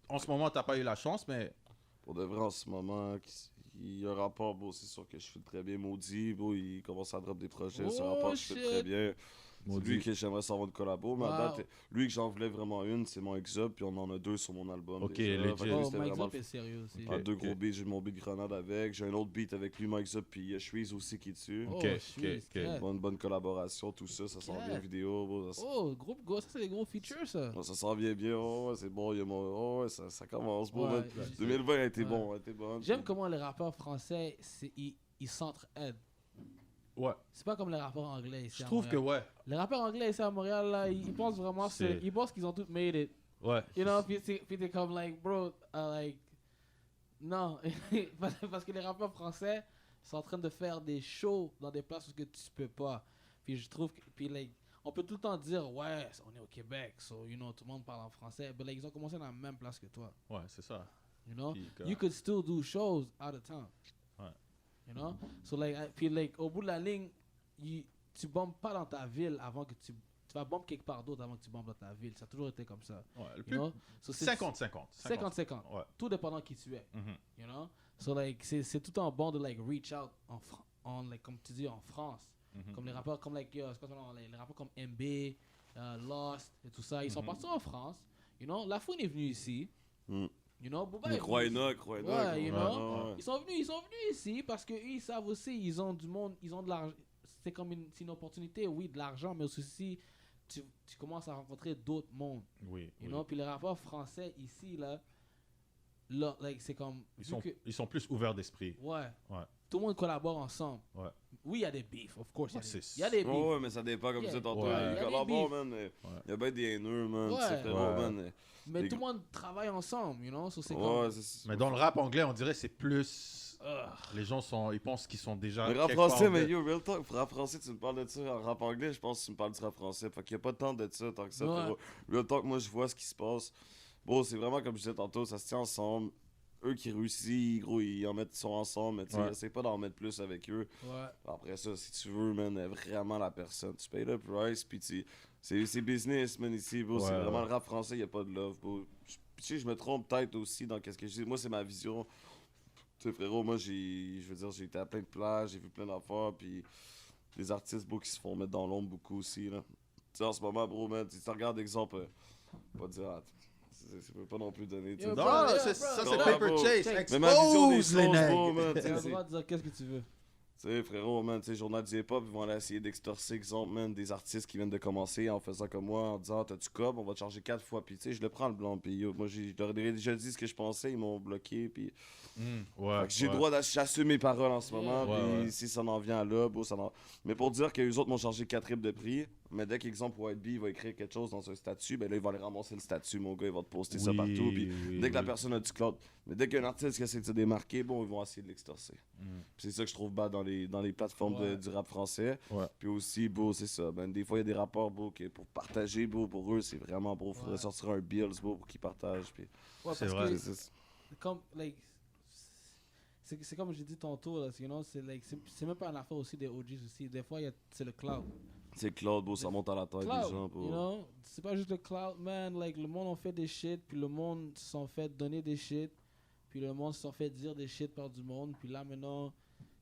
en ce moment, t'as pas eu la chance, mais Pour de vrai, en ce moment, il y a un rapport, bon, c'est sûr que je fais très bien. Maudit, bon, il commence à drop des projets. Ce Oh, rapport, je fais très shit. bien. C'est Maudit. lui que j'aimerais savoir de collabo. Mais à Wow. date, lui que j'en voulais vraiment une, c'est mon Exub, puis on en a deux sur mon album. Ok, déjà. legit. Fait que lui, Oh, c'était Mike vraiment Zop est sérieux aussi. Ah, deux Ok. gros beats, j'ai mon beat Grenade avec. J'ai un autre beat avec lui, Mike Zub, puis il y a Shreeze aussi qui est dessus. Oh, Ok, je suis ok, scared. Bonne collaboration, tout ça, ça sent Yeah. bien vidéo. Bon, ça, Oh, groupe go, ça c'est des gros features, ça. ça sent bien. Oh, ouais, c'est bon, il y a mon. Oh, ouais, ça commence. Bon, Ouais, man. je- 2020 a été Ouais. bon, a été bon. J'aime comment les rappeurs français, ils s'entraident. ouais. C'est pas comme les rappeurs anglais ici Je à trouve que Montréal. ouais. Les rappeurs anglais ici à Montréal, là, ils pensent vraiment C'est- ils pensent qu'ils ont tout made it. Ouais. You know, puis t'es comme, like, bro, like, non. Parce que les rappeurs français sont en train de faire des shows dans des places où que tu peux pas. Puis je trouve que, puis, like, on peut tout le temps dire, ouais, on est au Québec, so, you know, tout le monde parle en français. Mais, like, ils ont commencé dans la même place que toi. Ouais, c'est ça. You know? Puis, You could still do shows out of town. Ouais. You know? So, like, puis, like, au bout de la ligne, tu bombes pas dans ta ville avant que tu vas bomber quelque part d'autre avant que tu bombes dans ta ville. Ça a toujours été comme ça. Ouais, le You plus know? So, c'est 50-50. 50-50. Ouais. Tout dépendant qui tu es. Mhm. You know? So, like, c'est tout en bon de, like, reach out like, comme tu dis, en France. Mhm. Comme les rappeurs, comme, like, c'est quoi son nom? Les rappeurs comme MB, Lost et tout ça. Ils sont Mhm. partis en France. You know? La Fouine est venue ici. Mm. You know? Booba Mais est crois venu ici. Croyena. Ouais, you know? Ouais. Ils sont venus ici parce qu'eux, ils savent aussi, ils ont du monde, ils ont de l'argent. C'est comme c'est une opportunité, oui, de l'argent, mais aussi tu commences à rencontrer d'autres mondes. Oui. You oui. know? Puis les rappeurs français ici, là like, c'est comme. Ils sont plus ouverts d'esprit. Ouais. Ouais. Tout le monde collabore ensemble. Ouais. Oui, il y a des beefs, of course. Ouais, Il y a des beefs. Ouais, mais ça dépend, comme Yeah. tu disais tantôt. Ouais. Il Y a des collabore, beefs. man. Il y a bien des haineux, man. Ouais. Tu sais, frérot, Ouais. man. Mais les tout le monde travaille ensemble, you know? So, c'est Ouais, comme. c'est Mais dans le rap anglais, on dirait que c'est plus. Ugh. Les gens ils pensent qu'ils sont déjà. Le rap quelque part français, en mais fait. yo, real talk, rap français, tu me parles de ça. En rap anglais, je pense que tu me parles du rap français. Fait qu'il n'y a pas de temps de ça, tant que ça. Ouais. frérot. Real talk, moi, je vois ce qui se passe. Bon, c'est vraiment comme je disais tantôt, ça se tient ensemble. Eux qui réussissent, gros, ils sont ensemble, mais tu sais, Ouais. essaye pas d'en mettre plus avec eux. Ouais. Après ça, si tu veux, man, vraiment la personne, tu payes le price, puis c'est business, man, ici, bro. C'est Ouais, vraiment ouais. le rap français, il n'y a pas de love, bro. Tu sais, je me trompe peut-être aussi dans qu'est-ce que je dis. Moi, c'est ma vision. Tu sais, frérot, moi, j'ai été à plein de plages, j'ai vu plein d'affaires, puis les artistes, bro, qui se font mettre dans l'ombre beaucoup aussi, là. Tu sais, en ce moment, bro, man, tu regardes, exemple, pas dire, je peux pas non plus donner, tu sais. Yo, Non, bro, non, yeah, c'est bro. ça, Non, c'est non, Paper bro. Chase. Mais ma vision des Expose les choses, bro, nègres. man, tu Tu as sais, le droit de dire qu'est-ce que tu veux. Tu sais, frérot, man, tu sais, journal du hip-hop, ils vont aller essayer d'extorser, exemple, man, des artistes qui viennent de commencer en faisant comme moi, en disant, t'as-tu cob, on va te charger 4 fois, puis tu sais, je le prends le blanc, puis yo, moi, je leur ai déjà dit ce que je pensais, ils m'ont bloqué, puis Ouais. fait que j'ai le ouais. droit d'assumer mes paroles en ce moment, Ouais, puis ouais. si ça en vient à là, bon, ça en... Mais pour dire que les autres m'ont chargé 4 rips de prix, Mais dès qu'exemple White Bee va écrire quelque chose dans un statut, ben là, il va aller ramasser le statut, mon gars, il va te poster ça Oui, partout. Puis oui, dès que la oui. personne a du cloud. Mais dès qu'un artiste qui essaie de se démarquer, bon, ils vont essayer de l'extorcer. Puis c'est ça que je trouve bad dans les plateformes Ouais. du rap français. Ouais. Puis aussi, bon, c'est ça. Ben, des fois, il y a des rappeurs, bon, que pour partager, bon, pour eux, c'est vraiment beau. Il faudrait Ouais. sortir un Bills, bon, pour qu'ils partagent. Puis Ouais, C'est parce vrai. que c'est- comme like c'est comme j'ai dit tantôt là, you know, c'est like c'est même pas une affaire aussi des OGs aussi. Des fois c'est le cloud. c'est Claude, bon, ça monte à la tête des Cloud, gens. Bon. you know, c'est pas juste le cloud, man. Like le monde ont fait des shit, puis le monde se sont fait donner des shit, puis le monde se sont fait dire des shit par du monde, puis là maintenant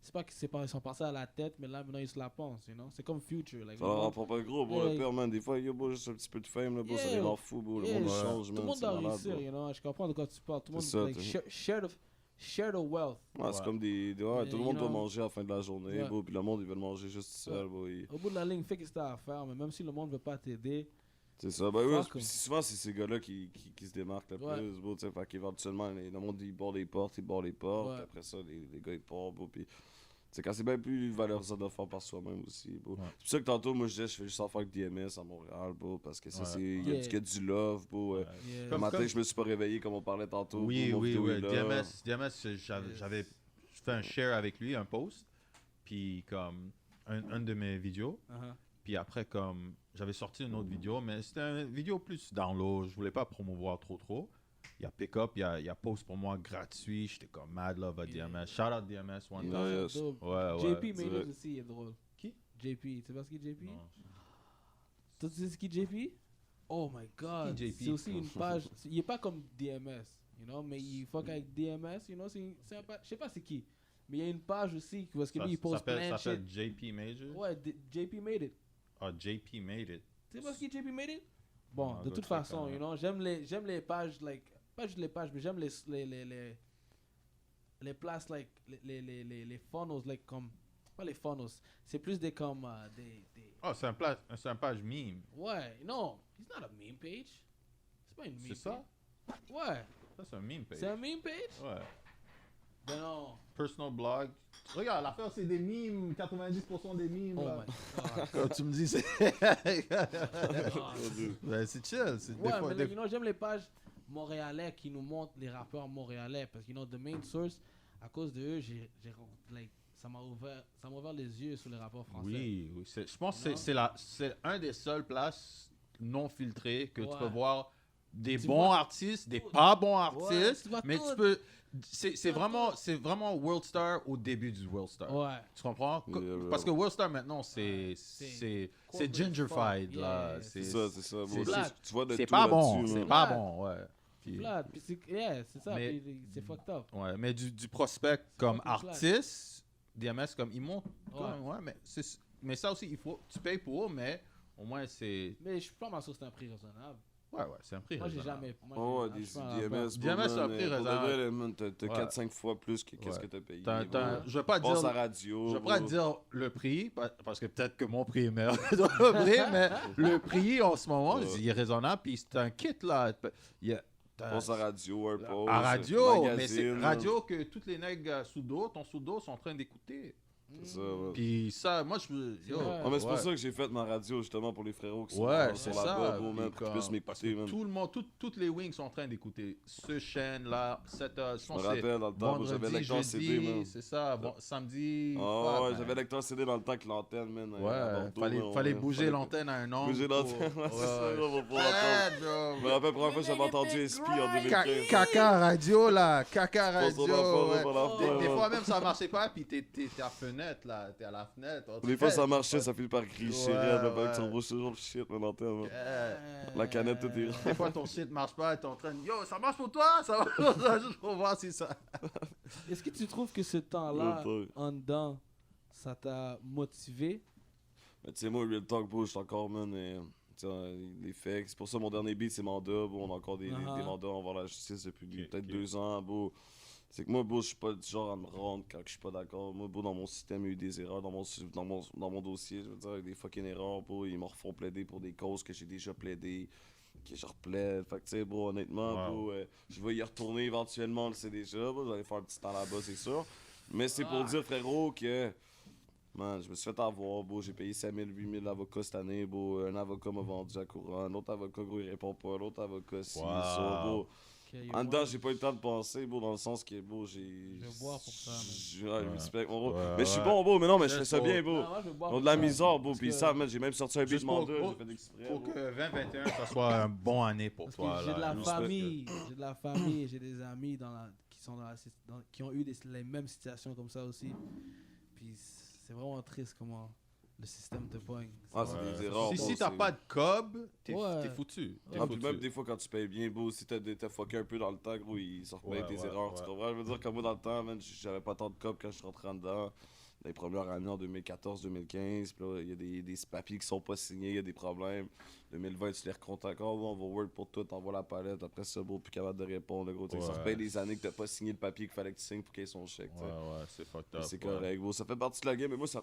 c'est pas ils sont passés à la tête, mais là maintenant ils se la pensent, you know. C'est comme Future, like Ça le leur monde- rapporte pas gros, bon, Yeah. le père, man. Des fois, yo, bon, juste un petit peu de fame, là, bon, ça Yeah. les rend fous, bon. Le Yeah, monde ouais. change, Tout man. le monde C'est doit malade, réussir, bon. you know. Je comprends de quoi tu parles. Tout le monde C'est ça, like, t'as- share the wealth. Ouais, c'est Ouais. comme des. Ouais, Yeah, tout le you monde doit know. manger à la fin de la journée, Ouais. bon, puis le monde, ils veulent manger juste seul, bon. Au bout de la ligne, fais ce que t'as à faire, mais même si le monde veut pas t'aider, C'est ça. Ben, ouais, Fuck puis 'em. souvent, c'est ces gars-là qui se démarquent le Ouais. plus, bon, tu sais. Fait qu'éventuellement, le monde, il barre les portes, il barre les portes, Ouais. puis après ça, les gars, ils partent, bon, puis. C'est quand c'est bien plus valorisant de le faire par soi-même aussi. Bon. Ouais. C'est pour ça que tantôt, moi, je disais, je fais juste en faire avec DMS à Montréal, bon, parce que ça, Ouais. c'est. Il y a Yeah. du love, bon. yeah. Le Comme- matin, je me suis pas réveillé comme on parlait tantôt. Oui, bon, mon oui, vidéo oui. est là. DMS, j'avais fait un share avec lui, un post, puis comme un de mes vidéos, Uh-huh. puis après comme j'avais sorti une autre vidéo, mais c'était une vidéo plus download, je voulais pas promouvoir trop. Il y a pick-up, il y a post pour moi gratuit, j'étais comme mad love à DMS. Shout out DMS one time. Yeah, yes. Dope. Ouais, ouais. JP c'est made vrai. it aussi, il est drôle. Qui? JP, tu sais pas ce qui est JP? Non. Tu sais ce qui est JP? Oh my god. C'est qui, JP? C'est aussi une page. Il est pas comme DMS, you know, mais il fuck avec DMS, you know. C'est un je sais pas c'est qui. Mais il y a une page aussi parce que lui il poste plein de Ça s'appelle shit. JP Major? Ouais, JP made it. Ah, JP Made It. Tu sais pas ce qui est JP made it? Bon, Non, de je toute sais pas, façon, ouais. you know, j'aime les pages, like, pas juste les pages, mais j'aime les places, like, les funnels, like, comme, pas les funnels, c'est plus des, comme, des, Ah, c'est un page meme. ouais, non, it's not a meme page. C'est pas une meme C'est ça? page. Ouais, Ça, c'est un meme page. c'est un meme page? Ouais. Ben non. Personal blog. Regarde, l'affaire, c'est des memes. 90% des memes. Oh là. my god. Comme tu me dis, c'est. Ben, c'est chill. C'est des Ouais, fois, mais des- like, you know, j'aime les pages montréalais qui nous montrent les rappeurs montréalais parce que, you know, the main source, à cause de eux, like, ça m'a ouvert les yeux sur les rappeurs français. Oui, oui. Je pense que Non? c'est un des seules places non filtrées que tu Ouais. peux voir des Tu bons vois artistes, des tout. pas bons Ouais, artistes, tu vois mais tout. tu peux. C'est vois vraiment World Star au début du World Star. Ouais. Tu comprends? Yeah, yeah. Parce que World Star maintenant, Ouais, c'est corporate gingerfied. fuck. Là. Yeah, C'est ça, c'est ça. Bon, c'est- c'est- tu vois de C'est tout pas bon, là-dessus, c'est là. pas Flat. bon, ouais. Puis- Flat, puis c'est ça, Mais- puis c'est fucked up. ouais, mais du prospect comme fucking flat. artiste, DMS, comme ils montent, Ouais. comme, ouais, mais ça aussi, tu payes pour, mais au moins c'est. Mais je suis pas sûr que c'est un prix raisonnable. Ouais, c'est un prix. Moi, j'ai raisonnable. jamais. moi, Oh, ouais, j'ai- des je suis pas un DMS, rappeur. DMS, c'est un prix raisonnable. T'as Ouais. 4-5 fois plus que qu'est-ce Ouais. que t'as payé. Je vais pas Pense dire. à radio. Je vais pas bro. dire le prix, parce que peut-être que mon prix est meilleur que ton prix, mais le prix en ce moment, Ouais. il est raisonnable, puis c'est un kit là. Il y a- Pense à radio, un post. à radio, mais magazine, c'est radio que toutes les nègres sous dos, ton sous dos, sont en train d'écouter. C'est ça, ouais. Puis ça, moi, je veux. yo, vrai. Ouais, mais c'est pour ouais. ça que j'ai fait ma radio, justement, pour les frérots qui sont Ouais, sont c'est là-bas, ça. bro, man, Puis pour qu'ils puissent comme- parce m'écouter, que man. tout le monde, toutes les wings sont en train d'écouter ce chaîne-là, cette heure. Je me rappelle dans le temps où j'avais vendredi, lecteur jeudi, CD, man. c'est ça, bon, samedi. Ah fuck, ouais, man. j'avais lecteur CD dans le temps que l'antenne, man. à Ouais, Bordeaux, man, fallait ouais, bouger l'antenne à un angle. Bouger l'antenne, pour- ouais, c'est ça, ouais. là, pour pouvoir entendre. Ouais, bro. Je me rappelle la première fois que j'avais entendu SP en 2015. Caca radio là, caca Pas son radio. enfant, ouais. pas l'enfant, Des ouais. fois même ça marchait pas, puis t'es à la fenêtre là, t'es à la fenêtre. Des fois ça marchait, ça finit par gricher, Ouais, raide, le mec, ouais. tu rebouches toujours le shit, man, l'antenne, man. Euh, La canette, tout est Des fois ton shit marche pas, t'es en train de yo, ça marche pour toi, ça marche pour toi, juste pour voir si ça. Est-ce que tu trouves que ce temps-là, Ouais, en dedans, ça t'a motivé? Mais tu sais, moi, Real Talk, bro, je suis encore, man, tu sais, les faits. C'est pour ça mon dernier beat, c'est mandat, bro. On a encore des mandats envers la justice depuis Ok, peut-être ok. 2 ans, bro. C'est que moi, bro, je suis pas du genre à me rendre quand je suis pas d'accord. Moi, bro, dans mon système, il y a eu des erreurs dans mon dossier, je veux dire, avec des fucking erreurs, bro. Ils me refont plaider pour des causes que j'ai déjà plaidées, que je replaide. Fait que, tu sais, bro, honnêtement, Wow. bro, je vais y retourner éventuellement, on le sait déjà, bro. J'allais faire un petit temps là-bas, c'est sûr. Mais c'est pour Ah. dire, frérot, que Man, je me suis fait avoir, bro. J'ai payé 5 000, 8 000 avocats cette année, bro. Un avocat m'a vendu la couronne. L'autre avocat, gros, il répond pas. L'autre avocat, si, Wow. ça, bro. Ok, yo, En dedans, moi, j'ai pas eu le temps de penser, bro, dans le sens que, bro, j'ai. Je vais boire pour ça, man. Ouais, respect, mon bro. Ouais, Mais je suis ouais. bon, bro, mais non, mais je Juste fais ça pour- bien, bro. Non, moi, je vais boire Ils ont pour de la ça, misère, bro. parce Puis que- ça, man, j'ai même sorti un beat Juste mandat, pour- j'ai fait exprès. Pour bro. que 2021, ça soit une bonne année pour Parce toi. que j'ai de là. la respect. famille, j'ai des amis qui sont qui ont eu les mêmes situations comme ça aussi. Puis c'est vraiment triste comment le système te pogne. Ah, c'est Ouais. des erreurs. Si, bro, si t'as c'est- pas de cob, t'es Ouais. t'es foutu. T'es Ah, puis foutu. même des fois quand tu payes bien, bro, si t'as fucké un peu dans le temps, gros, ils sortent Ouais, bien tes ouais, erreurs. Tu ouais. comprends? Je veux dire, comme moi dans le temps, man, j'avais pas tant de cop quand je suis rentré en dedans. Les premières années en 2014-2015, puis là, il y a des papiers qui sont pas signés, il y a des problèmes. 2020, tu les recontactes. Oh, on va work pour tout, t'envoies la palette. Après ça, bro, plus capable de répondre, gros. Ça Ouais. fait bien des années que t'as pas signé le papier qu'il fallait que tu signes pour qu'il y ait son chèque. Ouais, ouais, c'est fucked up. C'est ouais. correct, bro. Ça fait partie de la game, mais moi, ça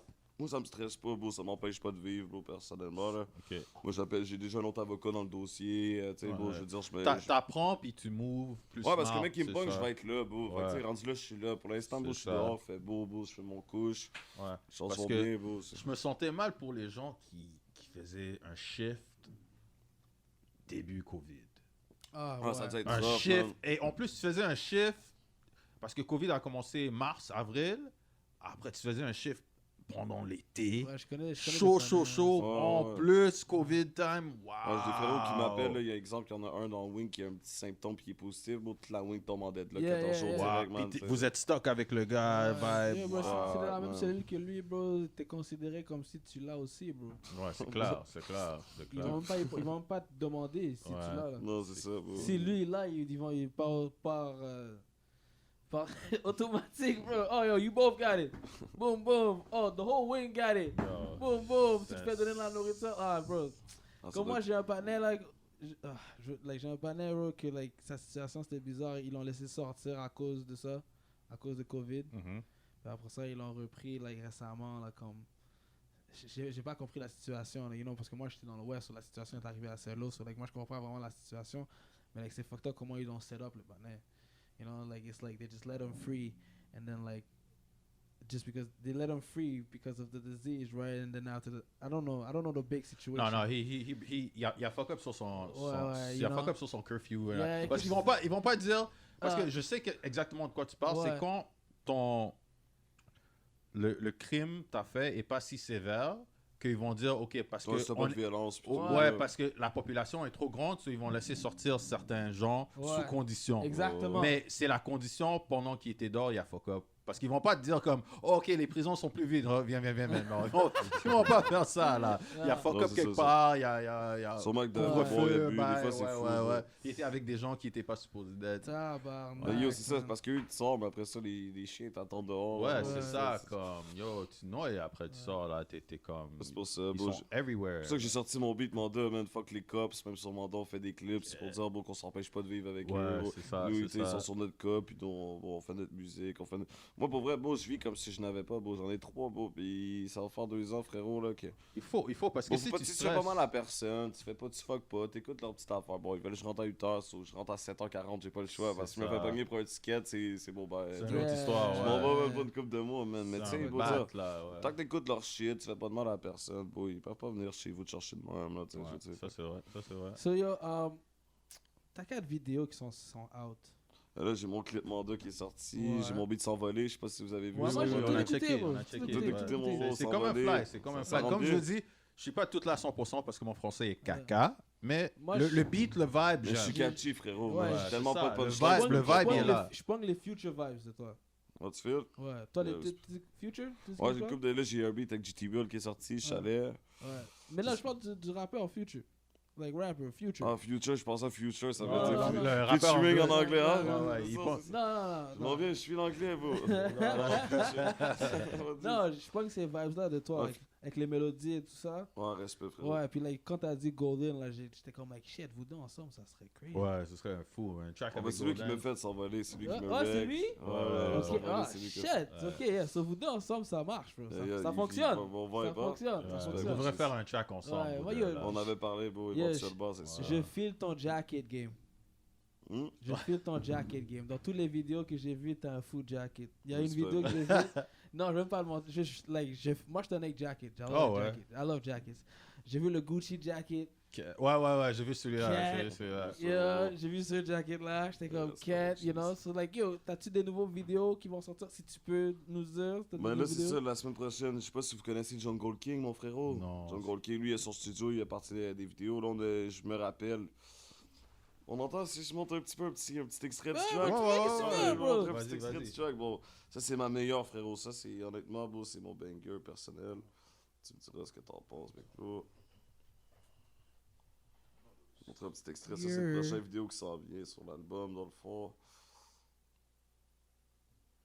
me stresse pas, bro. Ça m'empêche pas de vivre, bro, personnellement, là. Ok. Moi, j'ai déjà un autre avocat dans le dossier. Tu sais, Ouais. bro, je veux dire, je me. T'apprends puis tu moves plus. Ouais, parce que le smart, mec qui me c'est pogne, ça. je vais être là, bro. Fait que, Ouais. tu sais, rendu là, je suis là. Pour l'instant, bro, C'est je suis ça. dehors, fait beau, bro, je fais mon couche. Ouais. Les choses Parce vont que bien, bro. Je me sentais mal pour les gens qui faisaient un shift début COVID. Ah, Ah, ça ouais. doit être Un rough, shift. man. Et en plus, tu faisais un shift parce que COVID a commencé mars, avril. Après, tu faisais un shift pendant l'été. Ouais, je connais Chaud, des chaud, familles, chaud. Ouais, En ouais. plus, COVID time. Wow. Ouais, j'ai des frérots qui m'appellent, là. Il y a exemple, il y en a un dans le wing qui a un petit symptôme puis qui est positif. Bro, toute la wing tombe en deadlock. Yeah, 14 jours yeah, yeah. Wow. direct, man. Puis tu sais. vous êtes stock avec le gars. Ouais. vibe. Yeah, bro, si Wow. c'est dans la même man. cellule que lui, bro, t'es considéré comme si tu l'as aussi, bro. Ouais, c'est clair, c'est clair. C'est Ils clair. vont même pas te demander si Ouais. tu l'as. Là. Non, c'est ça, bro. Si lui, là, il part par automatique, bro. Oh, yo, you both got it. Boom, boom. Oh, the whole wing got it. Yo. Boom, boom. Tu te C'est- fais donner de la nourriture. Ah, bro. Ah, ça Comme doit moi, être- j'ai un panel, j'ai un panel, bro, que, like, sa situation, c'était bizarre. Ils l'ont laissé sortir à cause de ça, à cause de COVID. Mhm. Puis après ça, ils l'ont repris, like, récemment, là, comme... J'ai pas compris la situation, là, you know, parce que moi, j'étais dans l'Ouest, so la situation est arrivée assez low, so, like, moi, je comprends pas vraiment la situation. Mais, like, c'est fucked up comment ils l'ont set up, le panel. You know, like, it's like they just let him free, and then, like, just because they let him free because of the disease, right? And then after I don't know the big situation. Non, non, il a fuck up sur son, ouais, il a you fuck know. up sur son curfew. Yeah, parce qu'ils because- vont pas dire, parce Ah. que je sais exactement de quoi tu parles, Ouais. c'est quand le crime t'a fait est pas si sévère qu'ils vont dire, ok, parce Ouais, que c'est pas de violence. puis tout, ouais, là. parce que la population est trop grande, so ils vont laisser sortir certains gens Ouais. sous condition. Exactement. Mais c'est la condition pendant qu'il était dehors, il a fuck up. Parce qu'ils vont pas te dire comme, oh, ok, les prisons sont plus vides, viens maintenant. Ils vont pas faire ça, là. Il y a fuck Non, up c'est quelque ça, part, il y a Sûrement que de couvre-feu, bon début, des ben, fois, c'est ouais, fou. ouais, bro. ouais. Il était avec des gens qui étaient pas supposés d'être. Tabarnak, Mais yo, c'est ça, man. c'est parce qu'eux, tu sors, mais après ça, les chiens t'attendent dehors. Ouais, là. c'est ça, comme, yo, tu noies, après tu sors, là, t'es comme... C'est pour ça, Ils bro. sont everywhere. C'est pour ça que j'ai sorti mon beat Manda, man. Fuck les cops, même sur Manda, on fait des clips. C'est pour dire, bro, qu'on s'empêche pas de vivre avec Ouais, eux. bro. c'est ça, Nous, c'est tu sais, ils ça. sont sur notre cop, puis nous, on fait notre musique. Moi, pour vrai, bro, je vis comme si je n'avais pas, bro. J'en ai 3, bro. Puis ça va faire 2 ans, frérot, là. Que... Il faut, parce que Bon, si faut pas, tu tu fais pas stresses... mal à personne, tu fuck pas, t'écoutes leur petite affaire. Bon, ils veulent que je rentre à 8h, je rentre à 7h40, j'ai pas le choix. Parce que je me ça. fais pogner pour un ticket, c'est bon, ben. C'est tu une vois. autre histoire, Je ouais. m'en vais même pas une coupe de mois, man. Mais tu C'est sais, un bro, bat, ça, là, ouais. tant que t'écoutes leur shit, tu fais pas de mal à personne, bro. Ils peuvent pas venir chez vous te chercher de même, là, tu sais. Ouais, je veux dire. ça c'est vrai, ça c'est vrai. So, yo, t'as 4 vidéos qui sont out. Là, j'ai mon clip Manda qui est sorti, Ouais. j'ai mon beat s'envoler, je sais pas si vous avez vu. Ouais, ça, moi, j'ai ouais. tout on a écouté, checké, bro. on a Tout checké. écouté, mon ouais. gros, C'est ça comme va un aller. fly, c'est comme un Ça fly. rentre Comme je bien. dis, je suis pas tout là à 100% parce que mon français est caca, mais Moi, le je- beat, le vibe, Mais je suis j'aime. catchy, frérot. Ouais, J'ai c'est tellement ça, pas de le punchline. vibe, le vibe, il est là. Je prends les future vibes de toi. Ah, tu feel? Ouais. Toi, les Ouais, future? tu sais Ouais, j'ai quoi? une couple de là, j'ai un beat avec GT Will qui est sorti, je savais. Ouais. Mais là, je parle du rappeur future. Like rapper, future. Ah, Future, je pense à Future, ça veut Ouais, dire. non, non. Le rappeur Featuring en anglais. anglais, hein? Ouais, ouais, C'est il ça, pense- c'est ça. Non, Je m'en viens, je suis l'anglais, bro. Non, je pense que ces vibes-là de toi, Ouais. avec les mélodies et tout ça. Ouais, respect, frérot. Ouais, puis like, quand t'as dit Golden, là, j'étais comme, like, shit, vous deux ensemble, ça serait crazy. Ouais, ce serait un fou, un track Ah, bah, avec c'est lui qui Golden. me fait s'envoler, c'est lui qui Ouais, me ouais, c'est rec. lui? Ouais, Ok, s'envoler, Ah, c'est lui qui shit, fait. ok, yeah, so vous deux ensemble, ça marche, bro. Yeah, Ça il- fonctionne. on va Ça y pas. fonctionne, Ouais, ça on fonctionne. devrait faire un track ensemble. Ouais, vous moi, deux, yo, là. On avait parlé, bro, Yeah, éventuellement, c'est ça. Je file ton jacket game. Je file ton jacket game. Dans toutes les vidéos que j'ai vues, t'as un full jacket. Il y a une Respect. vidéo que j'ai vue. Non, je veux pas le montrer. Moi, je suis un mec jacket. I love ouais. jacket. I love jackets. J'ai vu le Gucci jacket. Ouais, j'ai vu celui-là. Cat. J'ai vu celui-là. Yeah, j'ai vu ce jacket-là. J'étais comme cat, you know. So, like, yo, t'as-tu des nouveaux vidéos qui vont sortir? Si tu peux nous dire. t'as des Ben là, nouvelles c'est vidéos? ça, la semaine prochaine. Je sais pas si vous connaissez Jungle King, mon frérot. Non. Jungle King, lui, il a son studio, il a parti des vidéos. Là, je me rappelle. On entend si je monte un petit extrait du Ouais, track. ouais, je bro. montre un Vas-y, petit extrait vas-y. du track. Bon, ça, c'est ma meilleure, frérot. Ça, c'est honnêtement, bro, c'est mon banger personnel. Tu me diras ce que t'en penses, mec, bro. Je vais montrer un petit extrait. Ça, c'est la prochaine vidéo qui s'en vient sur l'album, dans le fond.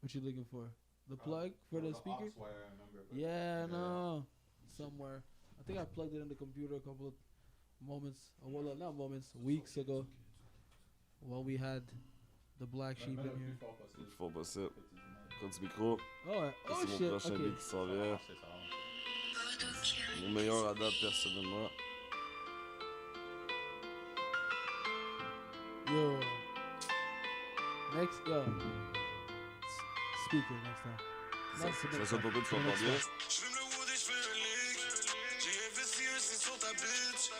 What you looking for? The plug for the speaker? Yeah, no. Somewhere. I think I plugged it in the computer a couple of moments, well, not moments, weeks ago. While we had the black sheep in here. Il faut passer. Prends du micro. Oh, ouais. Ça, Oh c'est mon shit, prochain beat ok. qui s'en vient. Mon meilleur à date, personnellement. Yo. Next, yo. Speaker next time. Next, Ça sonne pas peu, tu l'entends bien? J'fume le wood et j'fais un lick. J'ai investi un C sur ta bitch.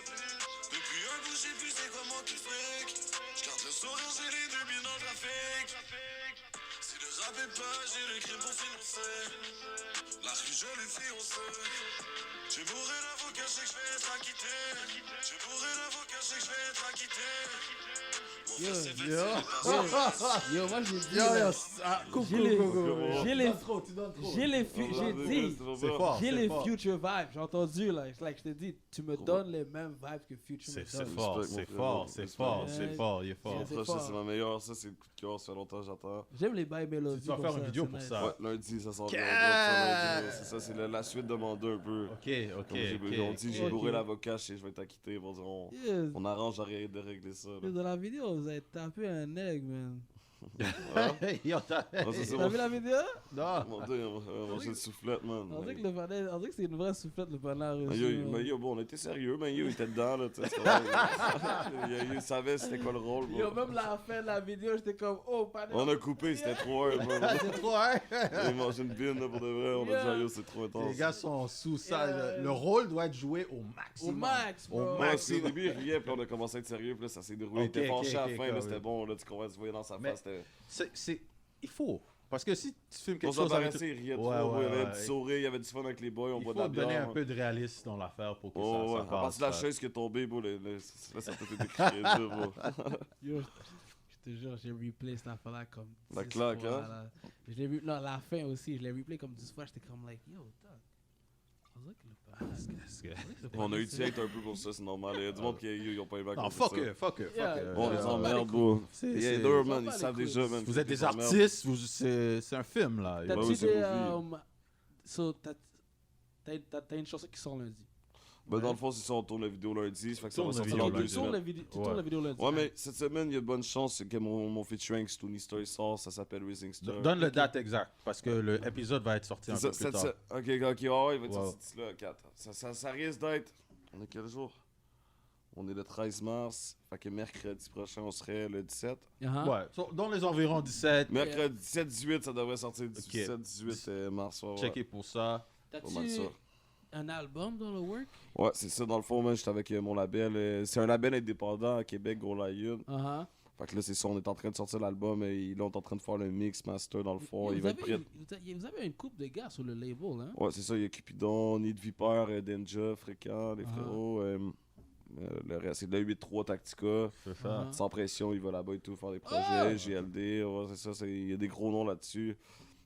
Depuis un bout, j'ai vu c'est comment tu fric. J'garde le sourire, j'ai les 2000 dans le trafic. Si le rap est pas, j'ai le crime pour financer. La rue, je l'ai fiancé. J'ai bourré l'avocat, je sais que j'vais être acquitté. J'ai bourré l'avocat, je sais que j'vais être acquitté. Mon Yo, fils s'est fait yo. tirer par Yo, moi j'ai dit. Yo, là, yo, coupe, j'ai les- coupe. j'ai les- Tu donnes trop. J'ai les j'ai dit. C'est fort. J'ai c'est les fort. future vibes, j'ai entendu là. Like, je te dis, tu me donnes les mêmes vibes que Future me C'est donne. fort, Respect, c'est mon fort, frérot. c'est Respect. fort, Ouais. c'est fort, il est fort. Yeah. Ça, fort. c'est ma meilleure. Ça, c'est le coup de cœur. Ça fait longtemps que j'attends. J'aime les bails mélodies. Tu vas faire comme une vidéo c'est pour nice. ça. Ouais, lundi, ça sort bien. Qu'est- C'est ça, c'est la suite de mandat un peu. Ok, ok, Comme j'ai ok. on dit, j'ai ok. bourré l'avocat, je sais, je vais être acquitté. Ils vont dire, Yeah. on arrange à de régler ça. là. Dans la vidéo, vous avez tapé un egg, man. Yo, t'as- Ah, ça, c'est T'as mon vu la vidéo? Non. mon Dieu, on va manger une soufflette, man. On dirait que le panel, on dirait que c'est une vraie soufflette, le panel. Mais reçu, yo, man. bon, on était sérieux, mais yo, il était dedans, là, tu sais. c'est vrai. Il savait c'était quoi le rôle, Yo, bro. même la fin de la vidéo, j'étais comme, oh, panel. On a coupé, c'était trop hard, bro. C'est trop, hein? Il mangeait une bine, là, pour de vrai. On a dit, ah, yo, c'est trop intense. Les gars sont sous ça. Yeah. Le rôle doit être joué au Au maximum. max, bro. Au Ouais, max. au début, il riait, puis on a commencé à être sérieux, puis là, ça s'est déroulé. Il Ok, était ok, fâché à la ok, fin, là, ok. c'était bon, là, tu comprends, tu voyais dans sa Mais- face, c'était... Il faut. Parce que si tu filmes On quelque chose avec... s'embarrassait, il riait Ouais, trop, bro, il y avait un ouais. petit sourire, il y avait du fun avec les boys, on Il boit faut de la donner bière. un peu de réalisme dans l'affaire pour que Oh, ouais. ça À passe. partir de la chaise qui est tombée, bro, là, ça peut être écrit, bro. Yo, je te jure, j'ai replay cette affaire-là comme 10 La claque, fois, hein? là. Je l'ai vu, non, la fin aussi, je l'ai replay comme 10 fois, j'étais comme like, yo, dog. On dirait que le On a eu du hate un peu pour ça, c'est normal. Il y a du monde qui ont pas aimé à Non, cause de fuck ça. eux, fuck eux, fuck Yeah. eux. On les Ouais. emmerde, bro. C'est- Il y c'est- a deux, Ils man, s'en ils bat savent les déjà, couilles. man. Vous êtes qu'ils des emmerdent. artistes, c'est un film, là. Ouais, T'as-tu oui, c'est des. une movie. So, t'as une chanson qui sort lundi. Ben, dans le fond, c'est ça, on tourne la vidéo lundi. Ça fait que ça va Tourne la sortir vidéo dans 2 lundi. Tu tournes la semaines. vidéo, tu Ouais. tournes la vidéo lundi. Ouais, mais cette semaine, il y a de bonnes chances que mon featuring sur Tony Story sort. Ça s'appelle Rising Star. Donne le date exact, parce que l'épisode va être sorti un peu C'est plus ça, tard. ok, ouais, il va être Wow. sorti d'ici là, 4. Ça risque d'être. On est quel jour? On est le 13 mars. Fait que mercredi prochain, on serait le 17. Uh-huh. Ouais, so, dans les environs 17, Mercredi 17-18, ça devrait sortir 17-18 mars. Ouais, ouais. checkez pour ça. Pas mal T'as-tu ça. un album dans le work? Ouais, c'est ça, dans le fond, moi, j'étais avec mon label. C'est un label indépendant à Québec, Gros Lion. Uh-huh. Fait que là, c'est ça, on est en train de sortir l'album et là, on est en train de faire le mix master dans le fond. Il Vous va être avez, prêt. vous avez une couple de gars sur le label, hein? Ouais, c'est ça, il y a Cupidon, Nid Viper, Denja, Fréquent, les Ah. frérots. Le reste, c'est de la 8-3 Tactica. C'est ça. Ah. Sans pression, il va là-bas et tout, faire des projets. Ah! GLD, ouais, c'est ça, il y a des gros noms là-dessus.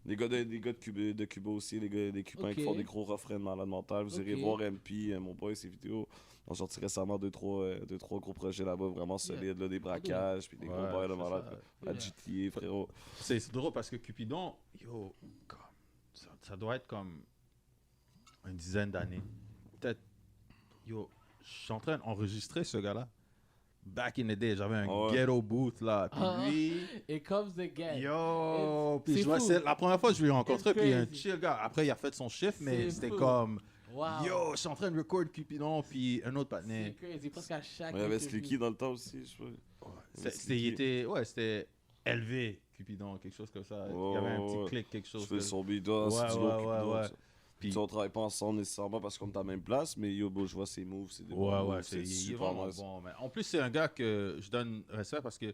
Des gars de Cuba aussi, des Cubains qui Ok. font des gros refrains de malade mental. Vous irez Ok. voir MP, mon boy, ses vidéos. On a sorti récemment 2-3 gros projets là-bas, vraiment solides, là, des braquages, puis des gros Ouais, bails de c'est malade. ça. À GTA, frérot. C'est drôle parce que Cupidon, yo, comme, ça doit être comme une dizaine d'années. Peut-être, yo, je suis en train d'enregistrer ce gars-là. Back in the day, j'avais un Ah ouais. ghetto booth là. Puis Ah. lui, It comes the gang. yo, puis c'est je vois, fou. c'est la première fois que je l'ai rencontré, It's puis un crazy. chill gars. Après, il a fait son chiffre, mais C'est c'était fou. comme, Wow. yo, je suis en train de record Cupidon, puis un autre C'est patiné. crazy. Parce qu'à chaque. Mais il y avait interview- Slicky dans le temps aussi, je sais pas. C'était élevé, Cupidon, quelque chose comme ça. Il y avait un petit clic, quelque chose. Je fais son beat, c'est du lourd Cupidon. ouais. Tu Puis, sais, on travaille pas ensemble nécessairement parce qu'on est à la même place, mais yo, bro, je vois ses moves, c'est des bons moves, il est super vraiment nice. bon. Mais en plus, c'est un gars que je donne respect parce que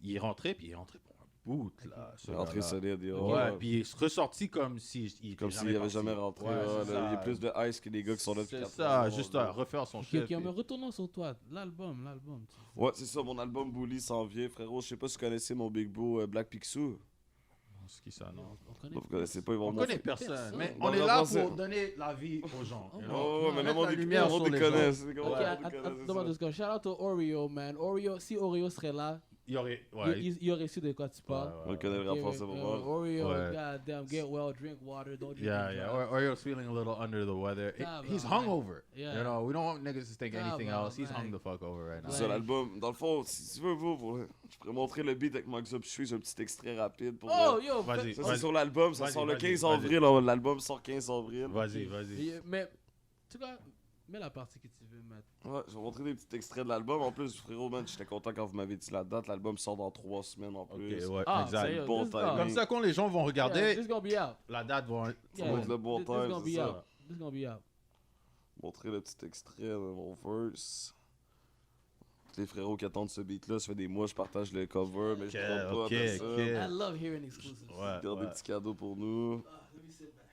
il est rentré, puis il est rentré pour un bout, là. Il est rentré solide, yo. Ouais, puis il est ressorti comme s'il Comme s'il avait jamais rentré. Ouais, ouais, c'est là, il y a ça. plus de ice que des gars qui sont là depuis C'est 4 ça, ans. juste à refaire son Ok, shit. ok, mais retournons sur toi. L'album. Ouais, c'est ça, mon album Bully s'en vient, frérot. Je sais pas si vous connaissez mon big bro Black Picsou. C'est qui ça, non? On connaît. Vous connaissez pas, ils vont On connaît personne, mais Bon, on est on là va passer. pour donner la vie aux gens. you know? Oh, mais le Mettre monde la est lumière sur les gens. connaît. Ok, attends, deux secondes. Shout out to Oreo, man. Oreo, si Oreo serait là, Il y aurait... Ouais. il aurait su de quoi tu parles. On connaît le rap français pour moi. Oreo, Ouais. goddamn, get well, drink water, don't drink Yeah, yeah. Oreo's feeling a little under the weather. He's hungover. Yeah. You know, we don't want niggas to think anything else. He's Tabarnak. hung the fuck over right now. C'est ça l'album. Dans le fond, si tu veux, je pourrais montrer le beat avec Max Up. Je suis un petit extrait rapide pour. Oh, yo, Vas-y. Ça, c'est sur l'album. Ça Vas-y, sort le vas-y, 15 vas-y. avril. L'album sort 15 avril. Vas-y. Mais, tu vois, mets la partie que tu veux mettre. Ouais, je vais montrer des petits extraits de l'album. En plus, frérot, man, j'étais content quand vous m'avez dit la date. L'album sort dans 3 semaines en Ok, plus. ouais, Ah, exact. sérieux, Bon this- timing. Comme ça, quand les gens vont Yeah, regarder, this gonna be out. la date va... Ça va être le bon This time, gonna c'est be ça. out. This gonna be out. Montrer le petit extrait de mon verse. Les frérots qui attendent ce beat-là, ça fait des mois je partage le cover, mais je ne pas ok, après ça. ok. I love hearing exclusives. Ouais, Garde des petits cadeaux pour nous. Let me sit back.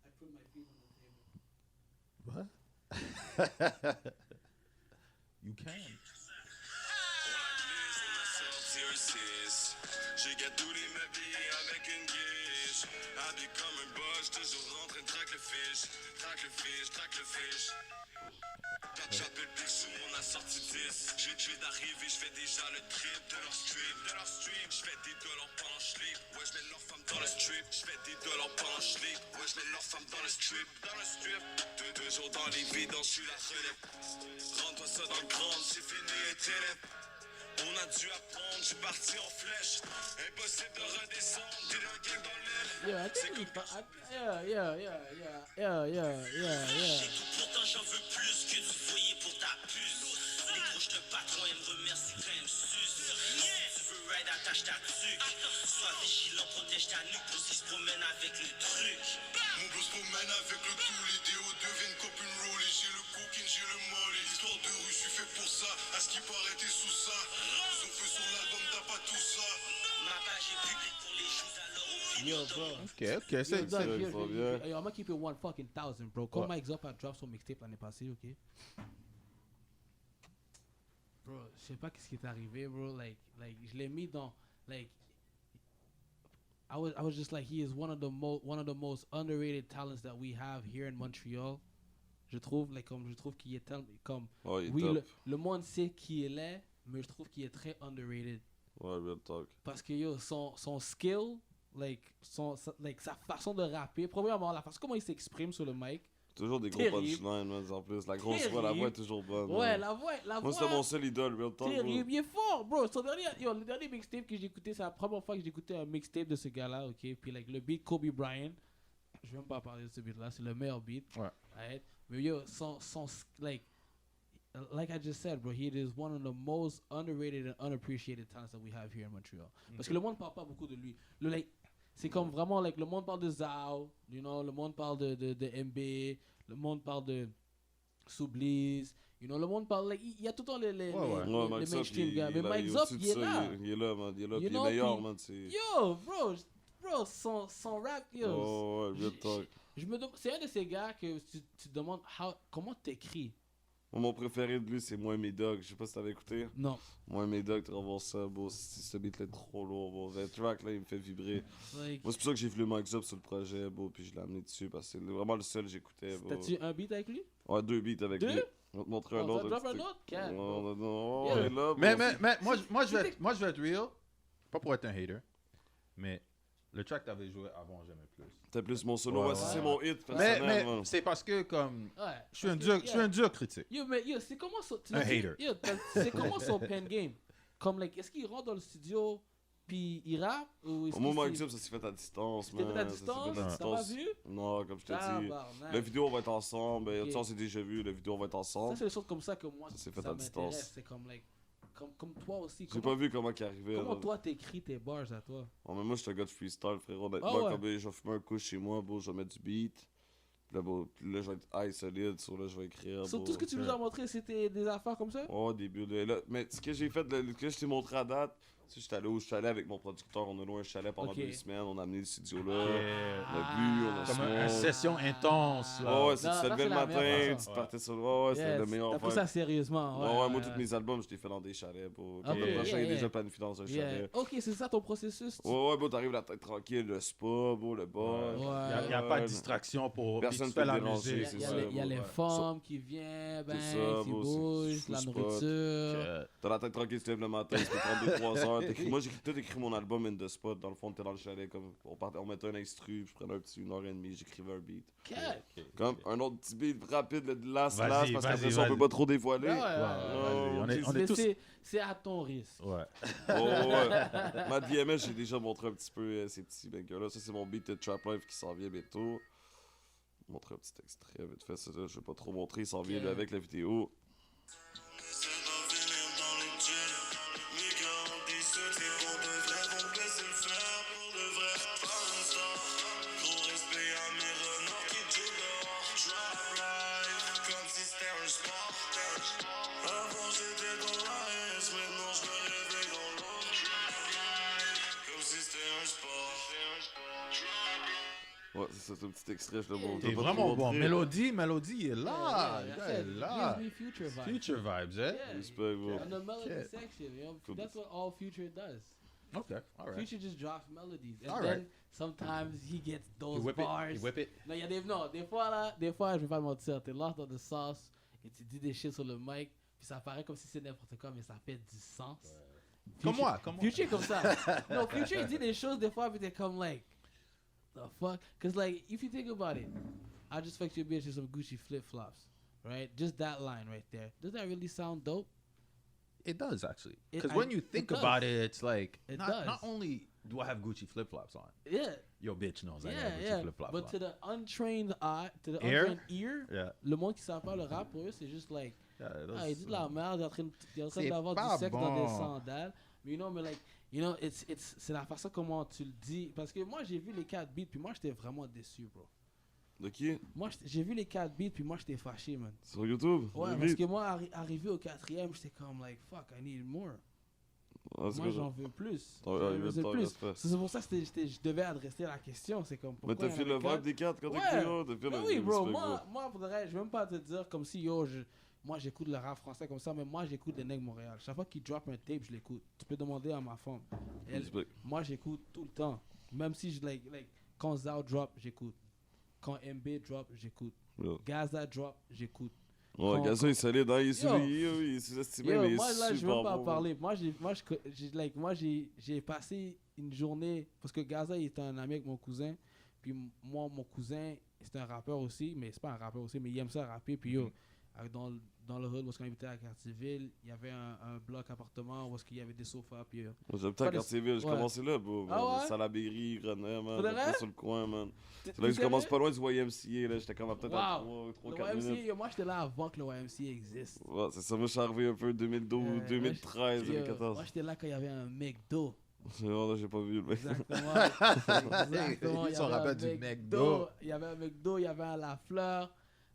I put my feet on the table. What? You can. J'ai gâteau les meublés avec une guiche. Habillé comme un boss, toujours en train de traque le fiche. Traque le fiche. Quand j'appelle Big Sous, on a sorti 10. Je viens d'arriver, je fais déjà le trip de leur stream. Je fais des dollars pendant je sleep. Ouais, je mets leur femme dans le strip. Je fais des dollars pendant je sleep. Ouais, je mets leur femme dans le strip. Deux jours dans les vidanges, je suis la relève. Rends-toi ça dans le grand, j'ai fini les ténèbres. On a dû apprendre, je suis parti en flèche. Impossible de redescendre, t'es un gang dans l'aile. Yeah, I think we yeah. Pourtant j'en veux plus que du foyer pour ta puce. Les gros de patron, ils me remercient quand ils me sucent. Si tu veux ride, attache ta tuque. Sois vigilant, protège ta nuque pour s'ils se promènent avec le truc. Mon blues promène avec le tout, les DO2 viennent copine roller. J'ai le coquine, j'ai le mollet. Histoire de rue, je suis fait pour ça. À ce qui paraît, t'es sous ça. Son feu sur l'album, t'as pas tout ça. Ma page est publique pour les joues, alors au Yo, bro. Ok, Yo, c'est... Doug, c'est- yo, ça yo, vient. yo, I'm gonna keep it 1,000, bro. Quand Ouais. Mike Zop a drop son mixtape l'année passée, ok? Bro, je sais pas qu'est-ce qui est arrivé, bro. Like, je l'ai mis dans, like, I was just like, he is one of the most underrated talents that we have here in Montreal. Je trouve qu'il est comme, Oh, il est oui, top. le monde sait qui il est, mais je trouve qu'il est très underrated. Ouais, real talk. Parce que yo, son skill, sa façon de rapper, premièrement, la façon comment il s'exprime sur le mic. Toujours des gros Terrible. punchlines, man, en plus. La grosse voix, la voix est toujours bonne. Ouais, man. la voix. Moi, c'était mon seul idole, real talk. bro. Terrible, il est fort, bro. Le dernier mixtape que j'ai écouté, c'est la première fois que j'ai écouté un mixtape de ce gars-là, ok? Puis, like, le beat Kobe Bryant, je vais même pas parler de ce beat-là, c'est le meilleur beat. Ouais. Right? Mais yo, like I just said, bro, he is one of the most underrated and unappreciated talents that we have here in Montreal. Parce que le monde parle pas beaucoup de lui. C'est comme vraiment, like, le monde parle de Zao, you know, le monde parle de MB, le monde parle de Soublis, you know, le monde parle, like, il y a tout le temps les Ouais, Mike Zop, mainstream il- gars. Mais il a- Mike il Zop, au-dessus de il est ça, là. Il est là, man. Il est là, You puis il know, est meilleur, puis- man. c'est- Yo, bro, son rap, yo. Oh, ouais, real talk. Je me demande, c'est un de ces gars que tu te demandes comment t'écris. Moi, mon préféré de lui, c'est Moi et mes dogs. Je sais pas si t'avais écouté. Non. Moi et mes dogs, tu vas voir ça, beau. Ce beat-là est trop lourd, beau. Le track, là, il me fait vibrer. Like, Moi, c'est pour ça que j'ai voulu Mike Zop sur le projet, beau. Puis je l'ai amené dessus parce que c'est vraiment le seul que j'écoutais, beau. t'as-tu un beat avec lui? Ouais, 2 beats avec Deux? lui. On va te montrer un Oh, autre. ça drop un petit- autre? Calme, Ouais, bro. non, Yeah. il est là, Mais, beau. moi, je vais être real. Pas pour être un hater, mais le track que t'avais joué avant, j'aimais plus. T'as plus mon solo. Ouais, Ouais, ça, ouais. c'est mon hit Mais personnel, man. c'est parce que, comme, Ouais. je suis un Parce que, dur, je suis un dur critique. Yo, mais yo, c'est comment son... tu Un l'as dit? hater. Yo, c'est comment son pen game? Comme, like, est-ce qu'il rentre dans le studio puis il rappe ou est-ce Moi, que Mike Sub, ça s'est fait à distance, C'était man. fait à Ça s'est fait distance? T'as pas vu? Non, comme je t'ai dit. Tabarnak. La vidéo, on va être ensemble. Ok. Tu sais, on s'est déjà vu. La vidéo, on va être Ça, ensemble. c'est des choses comme ça que moi, Ça ça s'est fait à distance. m'intéresse. C'est comme, like, comme toi aussi. J'ai pas vu comment il arrivait. Comment là. toi, t'écris tes bars à toi? Oh, mais moi, je suis un gars de freestyle, frérot. Honnêtement, Ah ouais. comme je vais fumer un coup chez moi, bro, je vais mettre du beat. Puis là, bro, puis là, je vais être high solide. Sur là, je vais écrire. Sur bro. tout ce que tu nous as montré, c'était des affaires comme ça? Oh, début de. Là, mais ce que j'ai fait, ce que je t'ai montré à date, tu sais, j'étais allé au chalet avec mon producteur. On a loué un chalet pendant Ok. 2 semaines. On a amené le studio là. Yeah. On a bu, on a Comme smoke. une session intense. Là. Ouais, ouais, c'est Non, tu te ça, levais c'est le la matin, meilleure tu façon. te partais sur le. Ouais, c'était le meilleur T'as pris vibe. ça sérieusement. Ouais, moi, tous mes albums, je les fais dans des chalets, bro. Ok, Le prochain yeah, est déjà yeah. planifié dans un Yeah. chalet. Ok, c'est ça ton processus? Ouais, bro, t'arrives la tête tranquille, le spa, bro, le bar. Il n'y a pas de distraction pour. Puis Personne tu peut fais la déranger, musique. c'est Il y a, ça, il y a bro, les ouais. femmes qui viennent, ben, ça, qui bro, bougent, c'est la full spot. nourriture. T'as la tête tranquille, tu te lèves le matin, tu peux prendre 2-3 heures. Moi, j'ai tout écrit mon album in the spot. Dans le fond, t'es dans le chalet, comme on mettait un instru, je prenais un petit 1h30, j'écrivais un beat. Ok. Comme un autre petit beat rapide, le last, Vas-y, parce qu'après vas-y, ça, on vas-y. peut pas trop dévoiler. Ouais, ouais, vas-y, on est Mais tous. c'est à ton risque. Ouais. Oh, ouais. Matt VMS, j'ai déjà montré un petit peu ces petits bangers-là. Ça, c'est mon beat de Trap Life qui s'en vient bientôt. Montrer un petit extrait vite fait. Ça, là, je vais pas trop montrer. Il s'en vient Ok. là, avec la vidéo. Ouais, c'est ça, c'est un petit extrait. Je l'ai montré. T'es vraiment bon. Mélodie, il est là. Yeah, Le gars est là. Gives me future vibes. Future vibes, eh? Yeah. Respect, bro. On the melody Okay. section, you know, Cool. that's what all Future does. Okay, alright. Future just drops melodies, and All then right. sometimes he gets those You whip bars. it. You whip it. Non, il y a des fois là, des fois je vais pas te mentir, t'es lost dans the sauce et tu dis des shit sur le mic, puis ça paraît comme si c'est n'importe quoi, mais ça fait du sens. Comme moi, comme moi. Future comme ça. No, Future il dit des choses des fois, puis t'es comme like, the fuck? Cause like, if you think about it, I just fucked your bitch with some Gucci flip flops, right? Just that line right there. Does that really sound dope? It does actually. It- Because I- when you it think does. about it, it's like It not does. only do I have Gucci flip flops on, Yeah. your bitch knows I Yeah, have Gucci yeah. flip flops But on. to the untrained eye, to the Ear? untrained ear, Yeah, le monde qui savent pas le rap pour eux, c'est juste like, yeah. ah, il dit de la merde, il est en train C'est d'avoir pas du sexe dans des bon. sandales. Mais mais like, c'est la façon comment tu le dis. Parce que moi, j'ai vu les 4 beats, puis moi, j'étais vraiment déçu, bro. De qui? Moi, j'ai vu les 4 beats, puis moi, j'étais fâché, man. Sur YouTube? Ouais, Le parce beat? que moi, arrivé au 4e, j'étais comme like, fuck, I need more. Ah, c'est Moi, quoi, j'en ça? veux plus. Ouais, J'en il veut veux ton plus. respect. C'est pour ça que je devais adresser la question. C'est comme Mais pourquoi t'as il y fait en le avait 4? vibe des 4 quand Ouais. t'écris là? T'as fait Ben le oui, bro. respect, Moi, pour de vrai, je vais même pas te dire comme si, yo, moi, j'écoute le rap français comme ça, mais moi, j'écoute les Nègres Montréal. Chaque fois qu'ils drop un tape, je l'écoute. Tu peux demander à ma femme. Elle- Respect. moi, j'écoute tout le temps. Même si quand Zao drop, j'écoute. Quand MB drop, j'écoute. Yo. Gaza drop, j'écoute. Ouais, Quand- Gaza, il est solide, hein? Il est Yo. il est sous-estimé, Yo, mais il est moi, là, je super veux même pas bon. parler. Moi, j'ai passé une journée. Parce que Gaza, il était un ami avec mon cousin. Puis moi, mon cousin, c'est un rappeur aussi. Mais c'est pas un rappeur aussi, mais il aime ça rapper. Puis yo, dans le hood, où on habitait à Cartierville, il y avait un bloc appartement où il y avait des sofas. Puis Moi, j'aime tant Pas des- Cartierville, j'ai ouais. commencé là, bro. Ah ouais? Salaberry, Grenay, man. Pour de J'étais vrai? sur le coin, man. t'es- C'est là que je t'es commence sérieux? pas loin du YMCA, là. J'étais comme peut-être à Wow. 3-4 Le minutes. YMCA, yo, moi, j'étais là avant que le YMCA existe. Ouais, c'est ça, moi, je suis arrivé un peu 2012, 2013, Yo, 2014. Moi, j'étais là quand il y avait un McDo. Non, j'ai pas vu le mec. Exactement. Exactement. Ils Il y s'en avait un rappellent du McDo. Il y avait un McDo, il y avait un Lafleur.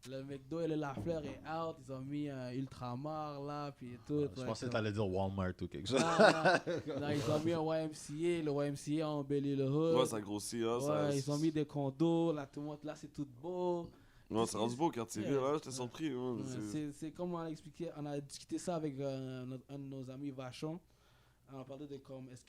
Le McDo et le Lafleur est out. Ils ont mis un Ultramar là, puis tout. Je pensais que t'allais dire Walmart ou quelque Non, chose. non, ils ont mis un YMCA. Le YMCA a embelli le hood. Ouais, ça grossit, hein. ça- Ouais, ils ont mis des condos. Là, tout le monde, là, c'est tout beau. Ouais, c'est rendu beau, Cartierville, Yeah. là. J'étais surpris, man. Ouais, C'est- c'est comme on a expliqué, on a discuté ça avec un de nos amis Vachon. On a parlé de comme, est-ce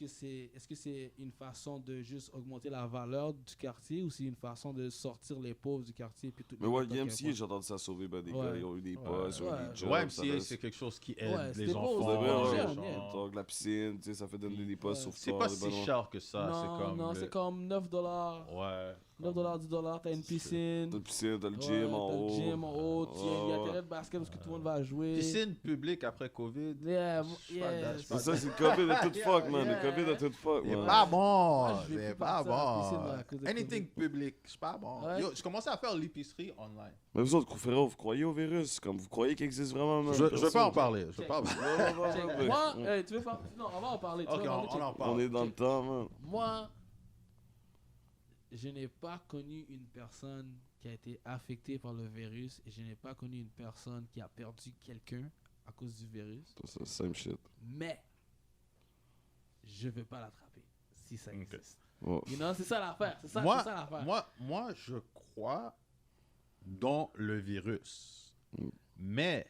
que c'est une façon de juste augmenter la valeur du quartier ou c'est une façon de sortir les pauvres du quartier puis tout. Mais ouais, YMCA, j'ai entendu ça sauver ben, des Ouais. gars. Ils ont eu des Ouais. postes, ils ont eu Ouais. des jobs. Ouais, ça MCA, laisse- c'est quelque chose qui aide Ouais, les c'était beau, enfants. C'est vrai, les ouais. gens. Donc, la piscine, tu sais, ça fait donner des postes Ouais. sur C'est pas si cher que ça. Non, C'est comme. non, le- c'est comme $9. Ouais. $9, $10, t'as une piscine. T'as le piscine, t'as le Ouais, gym en t'as haut. le gym en haut, il y a Ouais. terrain de basket parce que tout le monde va jouer. Piscine publique après COVID. Yeah, Je suis pas yeah. d'accord, je suis C'est pas ça, c'est le COVID de tout fuck, man. Yeah. Le COVID de tout fuck, C'est man. pas bon, Moi, je vais c'est plus pas partir à la piscine, moi, à bon. cause de Anything COVID. public, c'est pas bon. Ouais. Yo, je commençais à faire l'épicerie online. Mais vous autres, frérot, vous croyez au virus? Comme vous croyez qu'il existe vraiment, man? Je veux pas en parler. Je veux pas en parler. Check. Moi, hey, tu veux pas. Non, on va en parler. tu Ok, veux en parler, on check. en parle. On est dans le temps, man. Moi, je n'ai pas connu une personne qui a été affectée par le virus et je n'ai pas connu une personne qui a perdu quelqu'un à cause du virus. C'est same shit. Mais je ne veux pas l'attraper si ça Ok. existe. Oh. You know, c'est ça l'affaire. C'est ça, Moi, c'est ça l'affaire. moi, je crois dans le virus. Mm. Mais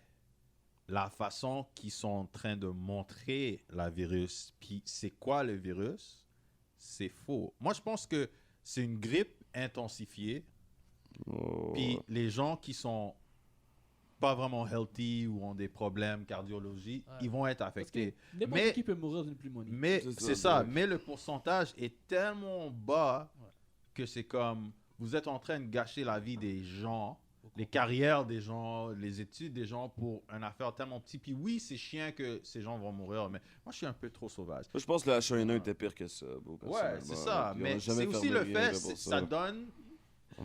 la façon qu'ils sont en train de montrer la virus, puis c'est quoi le virus, c'est faux. Moi, je pense que c'est une grippe intensifiée, Oh. puis les gens qui sont pas vraiment healthy ou ont des problèmes cardiologiques, Ouais. ils vont être Parce que affectés. n'importe Mais- qui peut mourir d'une pneumonie. Mais C'est ça, c'est ça, ouais. mais le pourcentage est tellement bas Ouais. que c'est comme vous êtes en train de gâcher la vie des gens, les carrières des gens, les études des gens pour une affaire tellement petite. Puis oui, c'est chiant que ces gens vont mourir, mais moi je suis un peu trop sauvage. Je pense que le H1N1 était pire que ça, bro, Ouais, c'est ça, personnellement. Puis on mais a jamais c'est aussi fermé le rien, fait, là, pour ça donne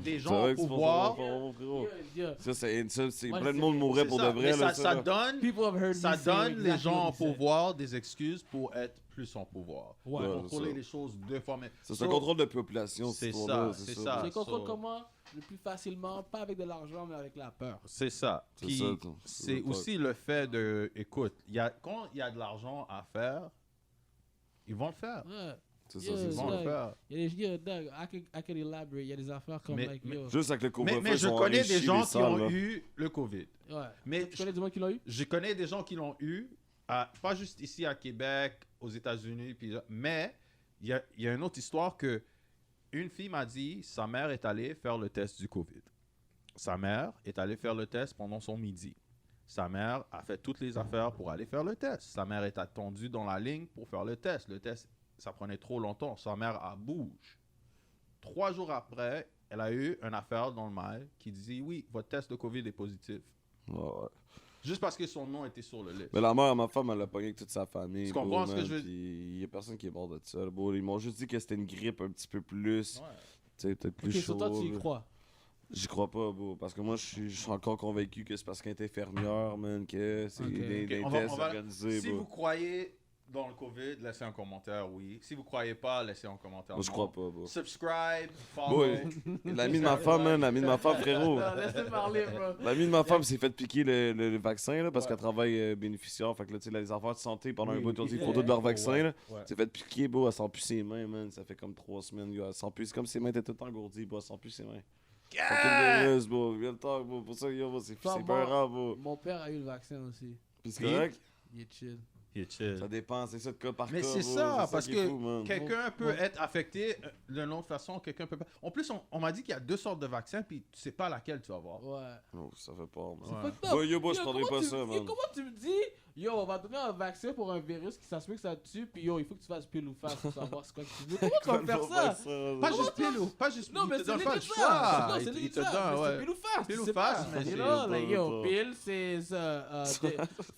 des C'est gens vrai au que c'est pour pouvoir. ça qu'on va voir, frérot. Yeah. Ça, c'est Moi, plein de c'est- monde mourrait C'est pour ça, de vrai, mais là, ça là. donne, People have heard ça me say donne les exactly gens what en he said. pouvoir des excuses pour être plus en pouvoir. Ouais. Ouais, Contrôler c'est ça. les choses deux fois. Mais C'est un contrôle de population, c'est cette ça, histoire-là, c'est ça. Tu les contrôles so- comment? Le plus facilement, pas avec de l'argent, mais avec la peur. C'est ça. C'est Puis ça, ton- c'est le aussi le fait de, écoute, quand il y a de l'argent à faire, ils vont le faire. Ouais. C'est ça, Yeah, c'est Ils c'est vont ça. le faire. Il y a des yo, Doug, I can elaborate. Il y a des affaires comme Mais- like, mais- yo. Juste avec le couvre-feu, Mais ils je sont connais enrichis, des gens les qui salles, ont là. eu le COVID. Ouais. Mais Tu connais du monde qui l'ont eu? je connais des gens qui l'ont eu, pas juste ici à Québec, aux États-Unis, mais il y a une autre histoire que une fille m'a dit, sa mère est allée faire le test du COVID. Sa mère est allée faire le test pendant son midi. Sa mère a fait toutes les affaires pour aller faire le test. Sa mère est attendue dans la ligne pour faire le test. Le test, ça prenait trop longtemps. Sa mère a bouge. 3 jours après, elle a eu une affaire dans le mail qui dit, oui, votre test de COVID est positif. Ouais, ouais. Juste parce que son nom était sur le liste. Mais la mère à ma femme, elle l'a pogné avec toute sa famille. Tu comprends bro, ce que man, je veux- puis il y a personne qui est mort de ça. là, bro. Ils m'ont juste dit que c'était une grippe un petit peu plus. Ouais. Tu sais, peut-être plus Ok, chaud. sur toi, tu y là. crois. J'y crois pas, bro. Parce que moi, je suis encore convaincu que c'est parce qu'elle est infirmière, man, que c'est Ok. des Ok, tests organisés, Si bro. vous croyez dans le COVID, laissez un commentaire, oui. Si vous croyez pas, laissez un commentaire. Moi, je non. crois pas, bro. Subscribe, Bro, follow. l'ami de ma femme, man, l'ami de ma femme, frérot. Non, laisse-le parler, bro. L'ami de ma femme s'est fait piquer le vaccin, là, parce qu'elle travaille bénéficiaire. Fait que là, tu sais, les affaires de santé, pendant Oui, un bout, ils ont oui, dit oui. photo de leur vaccin, là. Ouais. Elle s'est fait piquer, bro, elle sent plus ses mains, man. Ça fait comme 3 semaines, gars. Elle sent plus. C'est comme si ses mains étaient tout engourdies, bro. Elle sent plus ses mains. Fucking virus, bro. Viens le temps, bro. Pour ça, yo, bro, c'est Toi, peur, moi, bro. Mon père a eu le vaccin aussi. Puis c'est Puis? correct? Il est chill. Yeah, chill. Ça dépend, c'est ça de cas par Mais cas. c'est bro. ça, parce qui est que fou, man. quelqu'un peut Bon. être affecté d'une autre façon, quelqu'un peut pas. En plus, on m'a dit qu'il y a 2 sortes de vaccins, puis tu sais pas laquelle tu vas avoir. Ouais. Oh, ça fait peur, man. C'est Ouais. fucked up. Bon, yo, bro, je Yo, prendrais comment pas tu- ça, yo, man. Comment tu me dis, yo, on va te donner un vaccin pour un virus qui ça se peut que ça te tue, puis yo, il faut que tu fasses pile ou face pour savoir c'est quoi que tu veux. Comment tu vas me faire ça? Pas juste pile ou pas juste. Non, mais il te c'est donne pas le legit choix. ça. Non, c'est Il legit te ça. donne, Mais ouais. c'est pile ou face. Pile tu ou sais face, pas. mais You c'est- know, like, yo, pas. pile, c'est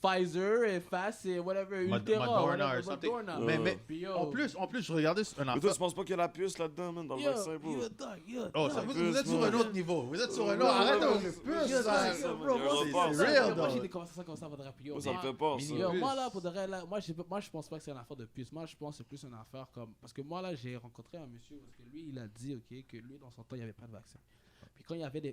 Pfizer et face, c'est whatever, Ultera, Moderna whatever, or something. Moderna. Mais Puis yo, en plus, je regardais une Mais toi, affaire. tu penses pas qu'il y a la puce là-dedans, man, dans le yo, vaccin, bro? yo, dog, yo, Oh, dog. ça, vous Plus, êtes sur man. un autre niveau. Vous êtes sur un Ouais, autre. Arrête ouais, avec ouais, le c'est- plus. Yo, ça. dog, yo, bro, moi, C'est c'est real, moi, dog. j'ai des conversations comme ça, votre rap, yo. Moi, ça me Moi- fait peur, ça. Yo, Plus. moi là, pour de vrai, là, moi je pense pas que c'est une affaire de puce. Moi je pense que c'est plus une affaire comme. Parce que moi là, j'ai rencontré un monsieur parce que lui il a dit ok que lui dans son temps il n'y avait pas de vaccin. Puis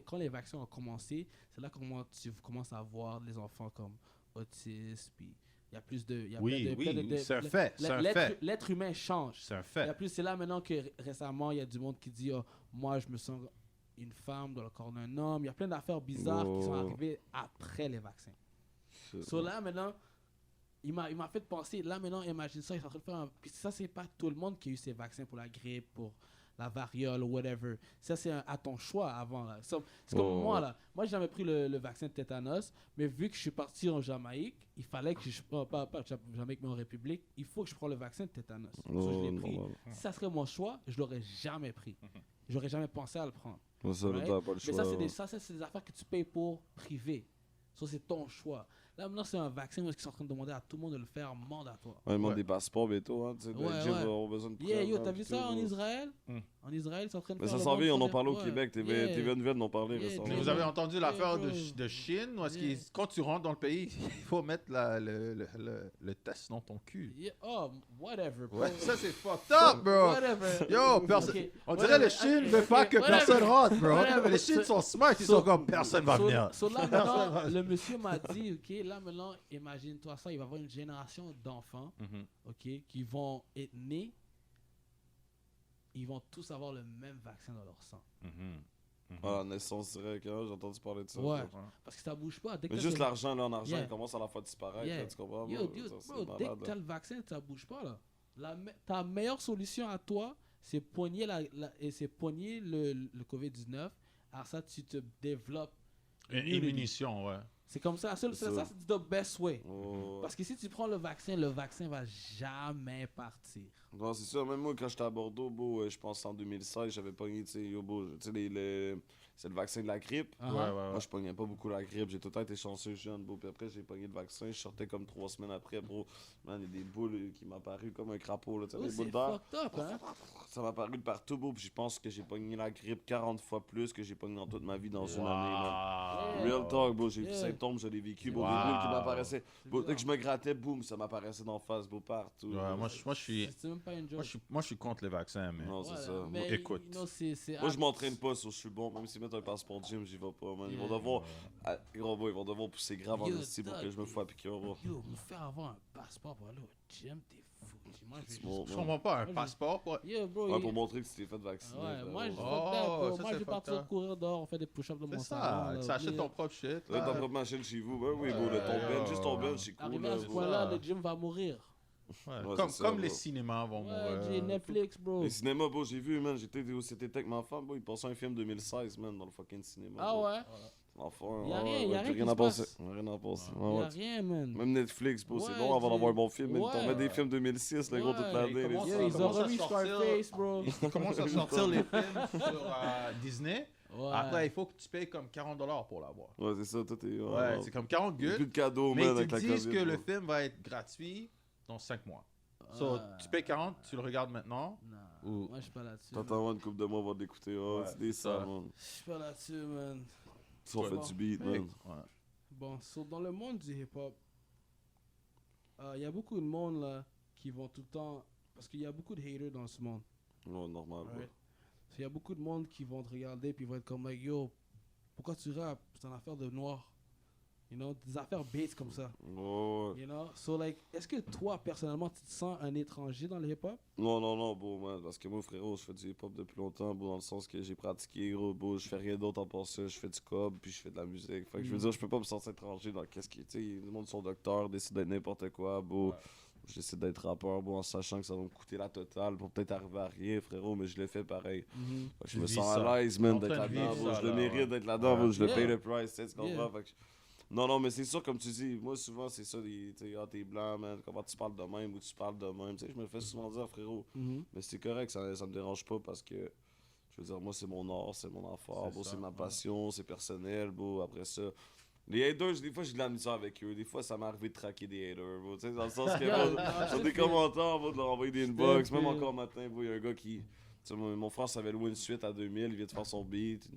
quand les vaccins ont commencé, c'est là comment tu commences à voir les enfants comme autistes. Puis il y a plus de. Il y a Oui, plein de- oui, c'est un fait. C'est un l'être- fait. L'être humain change. C'est un Il y a fait. plus, c'est là maintenant que récemment, il y a du monde qui dit oh, moi, je me sens une femme dans le corps d'un homme. Il y a plein d'affaires bizarres qui sont Oh. arrivées après les vaccins. Shit. So là, maintenant, il m'a fait penser, là, maintenant, imagine ça, il est en train de faire un. Puis ça, c'est pas tout le monde qui a eu ses vaccins pour la grippe, pour la variole ou whatever. Ça, c'est à ton choix avant. Là. C'est comme Oh. moi, là. Moi, j'ai jamais pris le vaccin de tétanos, mais vu que je suis parti en Jamaïque, il fallait que je. Pas Jamaïque, mais en République, il faut que je prenne le vaccin de tétanos. So, je l'ai Oh, pris. normal. Si ça serait mon choix, je l'aurais jamais pris. j'aurais jamais pensé à le prendre. Ça, Right? t'as pas le Mais choix. ça, c'est des affaires que tu payes pour privé. Ça, c'est ton choix. Là, maintenant, c'est un vaccin où ils sont en train de demander à tout le monde de le faire mandatoire. Ouais, ils demandent Ouais. des passeports bientôt, hein. Tu sais, Ouais, les gyms ouais. ont besoin de Yeah, yo, prendre, t'as vu puis ça tout, en bro. Israël? Hmm. En Israël, ils sont en train de Mais faire ça le s'en monde vient, on en faire- parlait au ouais. Québec. Yeah. TV vient d'en parler Yeah, récemment. Mais vous avez entendu l'affaire bro. de Chine où est-ce Yeah. quand tu rentres dans le pays, il faut mettre le test dans ton cul. Yeah, oh, whatever, bro. Ouais, ça c'est fucked up, bro. Whatever. Yo, personne. Ok, On dirait whatever, les Chines ok, veulent pas ok, que whatever. personne rentre, bro. Whatever. Les Chines sont smart, ils So- sont comme personne va venir. So là, maintenant, le monsieur m'a dit, ok, là maintenant, imagine-toi ça, il va y avoir une génération d'enfants, Mhm. ok, qui vont être nés, ils vont tous avoir le même vaccin dans leur sang. Mhm. Ah, naissance directe, hein, j'ai entendu parler de ça. Ouais. bro. Parce que ça bouge pas. Dès que Mais t'as juste ce- l'argent, là, en argent, Yeah. il commence à la fois disparaître, Yeah. là, tu comprends? Yo, bro? dude, Ça, c'est bro, dès malade, que t'as là. le vaccin, ça bouge pas là. Ta meilleure solution à toi, c'est poigner, c'est poigner le COVID-19. Alors ça, tu te développes. Une munition, ouais. C'est comme ça. C'est Ça, ça. c'est the best way. Oh, Parce que si tu prends le vaccin va jamais partir. non, c'est ça. Même moi, quand j'étais à Bordeaux, beau, je pense en 2016, j'avais pogné, tu sais, yo, beau, tu sais, c'est le vaccin de la grippe. Uh-huh. Moi, je pognais pas beaucoup la grippe. J'ai tout le temps été chanceux jeune, beau. Puis après, j'ai pogné le vaccin. Je sortais comme 3 semaines après, bro. Man, il y a des boules qui m'ont apparu comme un crapaud, là. Tu sais, Oh, des c'est boules d'air. fucked up, hein? Ça m'a apparu de partout, beau. Puis je pense que j'ai pogné la grippe 40 fois plus que j'ai pogné dans toute ma vie dans une année, man. Yeah. Real talk, bro. J'ai eu Yeah. des symptômes, je l'ai vécu, beau. Wow. Des bulles qui m'apparaissaient. Beau, dès bizarre. que je me grattais, boum, ça m'apparaissait d'en face, beau, partout. Ouais, moi, je suis. C'est même pas une joke. Moi, je suis contre les vaccins, mais. Non, c'est Voilà. ça. Mais écoute. you know, c'est Moi, je m'entraîne pas, so je suis bon. Même s'ils mettent un passeport de gym, j'y vais pas, man. Ils vont devoir. Ah, gros, boy, ils vont devoir pousser grave en Yo, esti pour dog, que je me fasse piquer, bro. Yo, me faire avoir un passeport pour aller au gym, t'es fou. Moi, je vais Bon, juste... Je comprends pas, un Moi, je- passeport pour. Yeah, bro. Ouais, yeah. pour montrer que tu t'es fait vacciner. Ouais, frère. moi, je Ouais. fuck that, bro. ça, Moi, c'est je vais fucked partir up. courir dehors, on fait des push-ups de mon C'est salon. ça, là, tu achètes oublie. ton propre shit. T'as ta là. propre machine chez vous, ben oui, bro. Ton bench, juste ton bench, c'est cool. Arrivé là, à ce bro. point-là, ça. le gym va mourir. Ouais, Ouais, comme c'est ça, comme les bro. cinémas vont Ouais, mourir. j'ai Netflix, bro. Les cinémas, bro, j'ai vu, man. J'étais au CT avec ma femme, bro. Il passait un film 2016, man, dans le fucking cinéma. Ah bro. ouais? Enfin, Y a ouais, rien, ouais, y a puis rien qui à se passer. passe. Rien à passer. Y Ouais, a ouais. rien, man. Même Netflix, bro, c'est Ouais, long avant j'ai- d'avoir un bon film. Ouais. T'en mets des films 2006, les gros, Ouais, toute il l'année. commence Yo, ça ils ont commence à remis sortir. Scarface, bro. Ils commencent à sortir les films sur Disney. Ouais. Après, il faut que tu payes comme $40 pour l'avoir. Ouais, c'est ça, tout est. Ouais, c'est comme 40 Il y a plus good. de cadeaux, Mais man, ils avec te la disent COVID. que le bro. film va être gratuit dans 5 mois. So, tu payes 40, tu le regardes maintenant. Nah, Ou- moi, je suis pas là-dessus. T'attends une couple de mois avant de l'écouter. Oh, Ouais, c'est des c'est ça. ça, man. Je suis pas là-dessus, man. Ça, on fait Bon. du beat, Ouais. man. Bon, dans le monde du hip-hop, il y a beaucoup de monde là qui vont tout le temps. Parce qu'il y a beaucoup de haters dans ce monde. Ouais, normal, bro. Right? Il y a beaucoup de monde qui vont te regarder puis vont être comme, like, yo, pourquoi tu rappes? C'est une affaire de noir. You know, des affaires bêtes comme ça. Ouais, ouais. You know? So, like, est-ce que toi, personnellement, tu te sens un étranger dans le hip-hop? Non, bro, man. Parce que moi, frérot, je fais du hip-hop depuis longtemps, bro, dans le sens que j'ai pratiqué, gros, bro. Je fais rien d'autre en part ça. Je fais du cob, puis je fais de la musique. Fait que je veux dire, je peux pas me sentir étranger dans qu'est-ce qui. Tu sais, le monde sont docteurs, décident d'être n'importe quoi, bro. J'essaie d'être rappeur, bon, en sachant que ça va me coûter la totale pour peut-être arriver à rien, frérot, mais je l'ai fait pareil. Fait que je Tu me vis sens ça. à l'aise, man, En d'être train de là-dedans, vivre bro. ça, Je le là, mérite ouais. d'être là-dedans, bro. Je le Yeah. paye le price, tu sais, tu comprends? Yeah. Fait que non, mais c'est sûr, comme tu dis, moi, souvent, c'est ça, tu sais, ah, t'es blanc, man, comment tu parles de même ou tu parles de même, tu sais, je me le fais souvent dire, frérot. Mais c'est correct, ça me dérange pas parce que, je veux dire, moi, c'est mon art, c'est mon affaire, C'est bro, ça, c'est ma ouais. passion, c'est personnel, bro, après ça. Les haters, des fois, j'ai de la misère avec eux. Des fois, ça m'est arrivé de traquer des haters, bro. Tu sais, dans le sens que, Yeah, bro, non, sur je des te commentaires, bro, de leur envoyer des Je te inbox. Même fais- encore matin, bro, il y a un gars qui. Tu sais, mon frère savait louer une suite à 2000, il vient de faire son beat.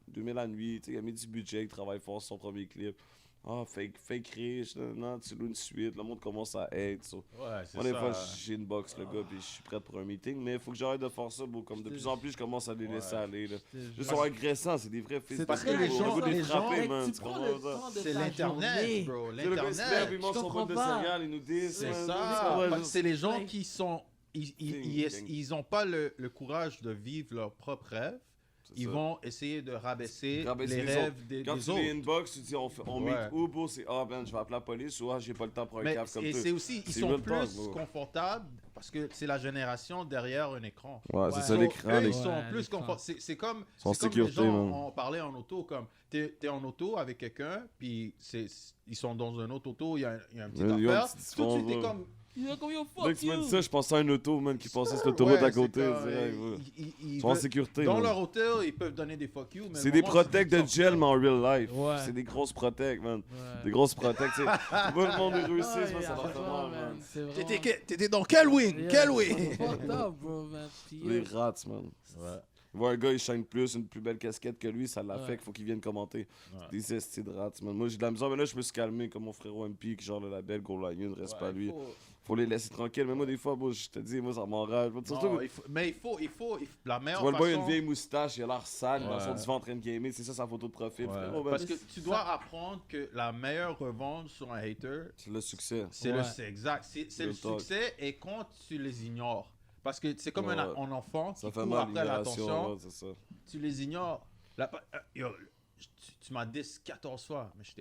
2000 la nuit, tu sais, il a mis du budget, il travaille fort sur son premier clip. Ah, fake riche, non, tu loues une suite, le monde commence à hate. So. Ouais, c'est Moi, des ça. fois, j'ai une box, le gars, puis je suis prêt pour un meeting, mais il faut que j'arrête de faire ça, bro. Comme de plus en plus, je commence à les laisser aller. Là. Ils sont agressants, c'est des vrais fils. C'est parce de que les pute, gens- bro. On veut les les frapper, gens- man. Tu Tu prends comprends le ça? temps de C'est ta l'Internet, journée. bro. Tu sais, le gars, il se lève, il L'Internet. mange son comprends bol de pas. céréales, il nous dit. C'est ça. C'est les gens qui sont. Ils ont pas le courage de vivre leurs propres rêves. Ils vont essayer de rabaisser Rabaisser les les rêves des Quand des tu les autres. inbox, tu dis on Ouais. meet où, bro, c'est ah ben je vais appeler la police ou ah j'ai pas le temps pour un Mais caf comme et toi. c'est aussi, ils C'est sont real plus talk, bro. confortables parce que c'est la génération derrière un écran. Ouais, c'est Ouais. ça So, l'écran. eux, les- ils sont Ouais, plus l'écran. confortables. C'est comme, Sans c'est comme les sécurité, gens man. on parlait en auto, comme t'es en auto avec quelqu'un, puis ils sont dans un autre auto, il y a un petit Il y a une affaire. petite Tout de suite, différence, Il est comme yo, Dès que fuck tu m'as you. dit ça, je pensais à un auto, man, qui passait cette autoroute Ouais, à c'est côté. comme, direct, ouais. ils Ils sont en veulent- sécurité. Dans man. leur hôtel, ils peuvent donner des fuck you. mais C'est le des moment où protects tu de sors- gel, mais en real life. Ouais. C'est des grosses protects, man. Ouais. Des grosses protects, tu sais. Tout le monde est réussi, Ouais, ça leur fait franchement, mal, man. c'est vraiment- T'étais dans quel wing? Yeah, Quel c'est wing? fucked up, bro, man. Puis, Les yo, rats, man. Ouais. Voir un gars, il shine plus, une plus belle casquette que lui, ça l'affecte, Ouais. faut qu'il vienne commenter. Ouais. Des estis de rats, man. Moi, j'ai de la misère, mais là, je me suis calmé, comme mon frérot MP, qui genre le label Go Lion, reste pas à lui. Faut les laisser tranquilles, mais moi, des fois, moi, je te dis, moi, ça m'enrage. Surtout, Non, mais il faut, la tu meilleure vois le boy, il a façon... une vieille moustache, il a l'air sale, dans Ouais. son divan en train de gamer, c'est ça sa photo de profil, Ouais. frérot. man. Parce que tu dois apprendre que la meilleure revente sur un hater, C'est le succès. c'est Ouais. c'est exact. C'est le Real talk. succès et quand tu les ignores. Parce que c'est comme Ouais. un enfant Ça qui fait court mal, après l'ignoration, l'attention, ouais, c'est ça. tu les ignores. Yo, tu m'as dit 14 fois, mais je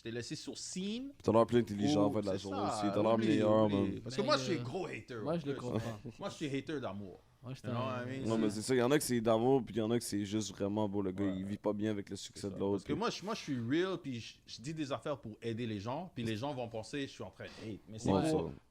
t'ai laissé sur scene. T'as l'air plus intelligent en Oh, fait de la c'est journée ça, aussi, t'as l'air oublie, meilleur, oublie. man. Parce que Mais, moi, je suis gros hater. Moi, en je le plus. comprends. Moi, je suis hater d'amour. Moi, je You know what I mean? Non, mais c'est ça, il y en a que c'est d'amour, puis il y en a que c'est juste vraiment beau, le gars, Ouais. il vit pas bien avec le succès de l'autre. Parce que moi, je suis real, puis je dis des affaires pour aider les gens, puis les gens vont penser que je suis en train de hate. Mais c'est Ouais,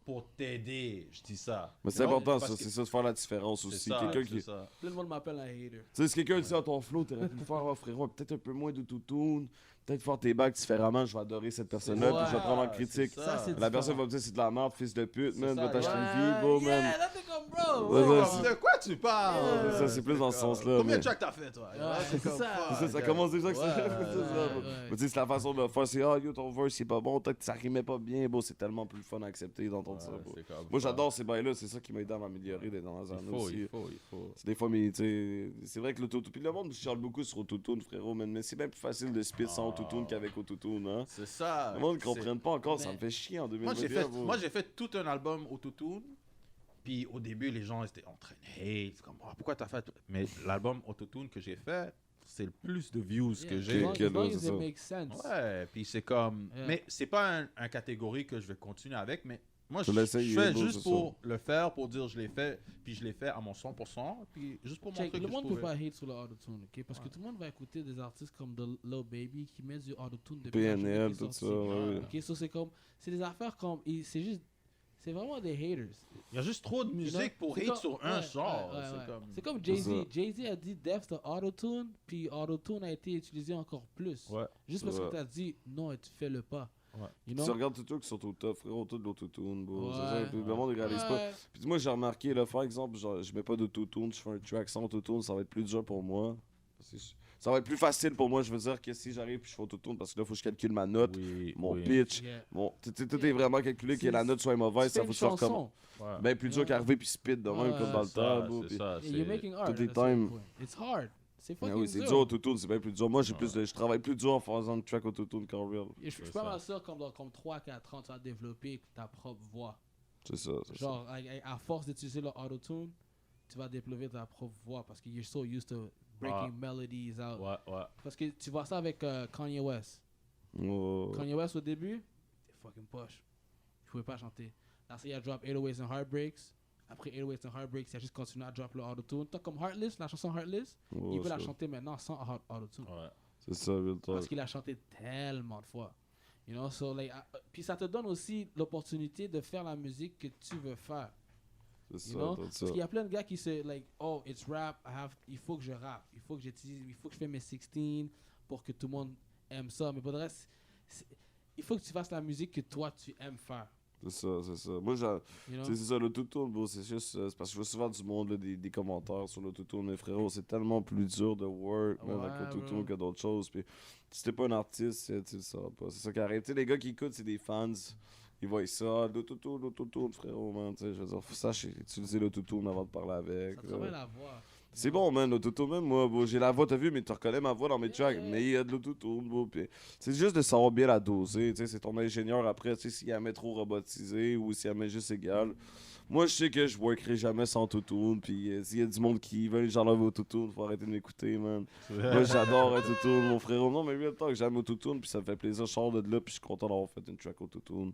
pour t'aider, je dis ça. Mais c'est You know? important, Parce ça, que c'est ça, de faire la différence c'est aussi. ça, Quelqu'un c'est qui. ça. Plein de monde m'appelle un hater. Tu sais, si quelqu'un dit à ton flow, t'aurais pu faire, oh, frérot, peut-être un peu moins de toutoune, peut-être faire tes bacs différemment, je vais adorer cette personne-là, puis je vais prendre en critique. c'est Ça, c'est La personne différent. va me dire c'est de la merde, fils de pute, C'est man, ça, va t'acheter ouais. une vie, bro, man. Yeah, là, t'es comme bro. Ouais, ouais, Comme de quoi tu parles? Ça, c'est plus dans ce sens-là. Combien mais- de tracks t'as fait, toi? Ouais, C'est c'est comme ça. fuck. C'est ça, ça commence déjà que Ouais, c'est ça. ouais, ouais. Mais tu sais, c'est la façon de le faire, c'est ah yo, ton verse, il est pas bon, peut-être que ça rimait pas bien, bro, c'est tellement plus fun à accepter d'entendre ça, Ouais, bro. c'est comme Moi, ça. j'adore ces bails-là, c'est ça qui m'a aidé à m'améliorer des dernières années aussi. Il faut. C'est des fois, mais tu sais, c'est vrai que l'autotune. Puis le monde chiale beaucoup sur autotune, frérot, mais c'est bien plus facile de spit sans autotune qu'avec autotune, hein. C'est ça. Le monde ne C'est- comprenne pas encore, ça Mais- me fait chier en Moi, 2021. bro. j'ai fait tout un album autotune. Puis au début, les gens étaient en train de hate. C'est comme, Ah, pourquoi t'as fait. Mais l'album autotune que j'ai fait, c'est le plus de views que Yeah, j'ai. as long- Quel- as long c'est as ça. it makes sense. Ouais, puis c'est comme. Yeah. Mais c'est pas un catégorie que je vais continuer avec, mais moi, Tu je l'essayes, fais bro, juste c'est pour le faire, pour dire je l'ai fait, puis je l'ai fait à mon 100%, puis juste pour Check, montrer le que monde je peut pouvais. pas hate sur le autotune, ok? Parce que Ouais. tout le monde va écouter des artistes comme The Lil Baby qui met du autotune depuis la journée PNL, qu'il est tout ça, sorti. ouais. Ok, so c'est comme, c'est des affaires comme, c'est juste, c'est vraiment des haters. Il y a juste trop de musique pour C'est hate comme- sur un ouais, genre. ouais, ouais, C'est ouais. comme. C'est comme C'est Jay-Z. ça. Jay-Z a dit Def the autotune, puis autotune a été utilisé encore plus. Ouais. Juste parce Ouais. que tu as dit non et tu fais le pas. Ouais. You Tu know? regardes tout le qui sont au top, frérot, tout de l'autotune, bro. C'est Ouais. ça, puis le monde ne réalise pas. Ouais. Puis moi, j'ai remarqué, là, par exemple, genre, je mets pas d'autotune, je fais un track sans autotune, ça va être plus dur pour moi. Ça va être plus facile pour moi, je veux dire, que si j'arrive puis je fais autotune, parce que là, il faut que je calcule ma note, Oui, mon oui. pitch. Yeah. Bon, tout est vraiment calculé, que la note soit mauvaise, C'est ça une faut que ça recommence. chanson. Ouais. Ben plus dur Ouais. qu'arriver puis spit de même, Ouais, comme dans le C'est ça, temps, bro. c'est puis- ça, Yeah, you're c'est- making art. Tout est at a certain time. point. It's hard. C'est Ah fucking oui, c'est dur. dur autotune, c'est bien plus dur. Moi, Ouais. je travaille plus dur en faisant une track autotune qu'en real. Et je suis C'est pas ça. mal sûr, comme dans 3-4 ans, tu vas développer ta propre voix. C'est ça, c'est ça. Genre, à force d'utiliser le autotune, tu vas développer ta propre voix parce que you're so used to breaking melodies out. Ouais, ouais. Parce que tu vois ça avec Kanye West. Oh. Kanye West au début, c'est fucking poche. Il pouvait pas chanter. Là, il a drop 808s and Heartbreaks. Après 808s and Heartbreaks, il a juste continué à drop le autotune. T'as comme Heartless, la chanson Heartless, Oh, il veut la ça. chanter maintenant sans autotune. Ouais. C'est ça, real talk. Parce qu'il a chanté tellement de fois. You know, so like, puis ça te donne aussi l'opportunité de faire la musique que tu veux faire. C'est You ça, know? tout ça. Parce qu'il y a plein de gars qui se like, oh, it's rap, il faut que je rappe, il faut que je fais mes 16 pour que tout le monde aime ça. Mais pour le reste, il faut que tu fasses la musique que toi tu aimes faire. C'est ça, c'est ça. Moi, You know? c'est ça, l'autotune, bro, c'est juste... c'est parce que je vois souvent du monde, là, des commentaires sur l'autotune, mais frérot, c'est tellement plus dur de work, man, Ouais, avec l'autotune bro. que d'autres choses. Puis si t'es pas un artiste, tu le sauras pas. C'est ça qui arrive. Tu sais, les gars qui écoutent, c'est des fans. Ils voient ça, l'autotune, frérot, man. Tu sais, je veux dire, faut sache utiliser l'autotune avant de parler avec. Ça là. travaille la voix. C'est bon, man, l'autotune, même moi, bro, j'ai la voix, t'as vu, mais tu reconnais ma voix dans mes tracks, Yeah. mais il y a de l'autotune, bro, puis c'est juste de savoir bien la doser, tu sais, c'est ton ingénieur après, tu sais, s'il la met trop robotisé ou s'il la met juste égal. Moi, je sais que je workerai jamais sans autotune, puis s'il y a du monde qui veut, j'enlève autotune, faut arrêter de m'écouter, man. Moi, j'adore autotune, mon frérot. Non, mais real talk, j'aime autotune, puis ça me fait plaisir, je sors de là, puis je suis content d'avoir fait une track autotune.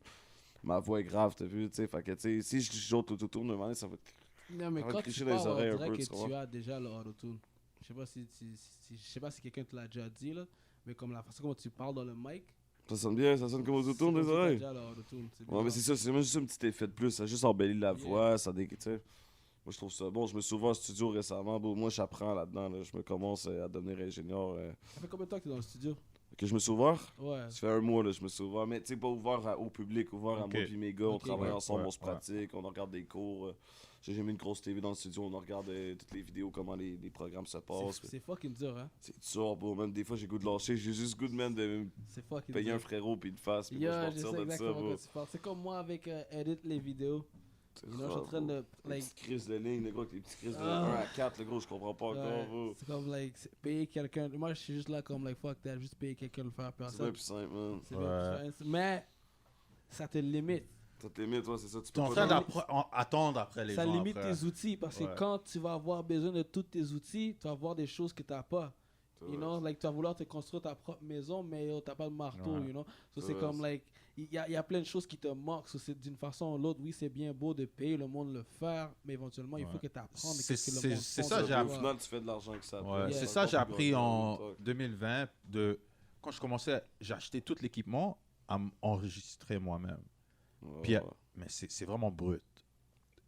Ma voix est grave, t'as vu, tu sais, fait que, tu sais, si je joue autotune, un moment donné, ça va être... Non, mais Ça va quand te tu cricher dans les parles, on oreilles un dirait peu, que tu comprends? tu as déjà le autotune. Je sais pas si quelqu'un te l'a déjà dit, là, mais comme la façon dont tu parles dans le mic, Ça sonne bien, ça sonne comme aux autour des C'est oreilles. déjà, là, autotune, c'est Ouais, mais c'est ça, c'est même juste un petit effet de plus. Ça a juste embelli la voix, ça tu sais. Moi, je trouve ça bon. Je me suis ouvert en studio récemment. Bon, moi, j'apprends là-dedans. Là. Je me commence à devenir ingénieur. Ça fait combien de temps que t'es dans le studio? Que je me suis ouvert? Ouais. Ça fait un mois, là, je me suis ouvert. Mais tu sais, pas ouvert au public, ouvert à Ok. moi et mes gars. On Ok. travaille Ouais, ensemble, ouais, on se pratique, on regarde des cours. J'ai mis une grosse TV dans le studio, on regarde toutes les vidéos, comment les programmes se passent. C'est fucking dur, hein? C'est dur, bro. Même des fois, j'ai goût de lâcher. J'ai juste goût de, man, de C'est fucking payer un dur. frérot puis une face. Puis Yo, moi, je je sais sortir de ça, exactement bro. quoi tu parles. C'est comme moi avec edit les vidéos. You know, je suis en train de. Les Like, petites crises de ligne, le gros, avec les petites crises de Ah. 1 à 4, le gros, je comprends pas encore, ouais, bro. c'est comme, like, payer quelqu'un. Moi, je suis juste là comme, like, fuck that, juste payer quelqu'un de le faire. Puis C'est ça, bien plus simple, man. c'est Ouais. bien plus simple. Mais ça te limite. Ça t'aimait, toi, c'est ça. Tu Tu es en peux train pas- d'attendre après les Ça gens. limite après. tes outils parce que Ouais. quand tu vas avoir besoin de tous tes outils, tu vas avoir des choses que tu n'as pas. You know, like, tu vas vouloir te construire ta propre maison, mais tu n'as pas de marteau, Ouais. you know. So, Ouais, c'est comme, c'est- like, il y a plein de choses qui te manquent. So, c'est d'une façon ou l'autre, oui, c'est bien beau de payer le monde le faire, mais éventuellement, il faut Ouais. que tu apprennes C'est- qu'est-ce que le c'est- monde c'est font ça, de j'ai Au toi. appris. final, tu fais de l'argent que ça. Ouais, Yeah. c'est C'est ça, j'ai encore plus appris gros en que le talk. 2020. Quand je commençais, j'ai acheté tout l'équipement à m'enregistrer moi-même. Ouais, Puis, ouais. mais c'est vraiment brut.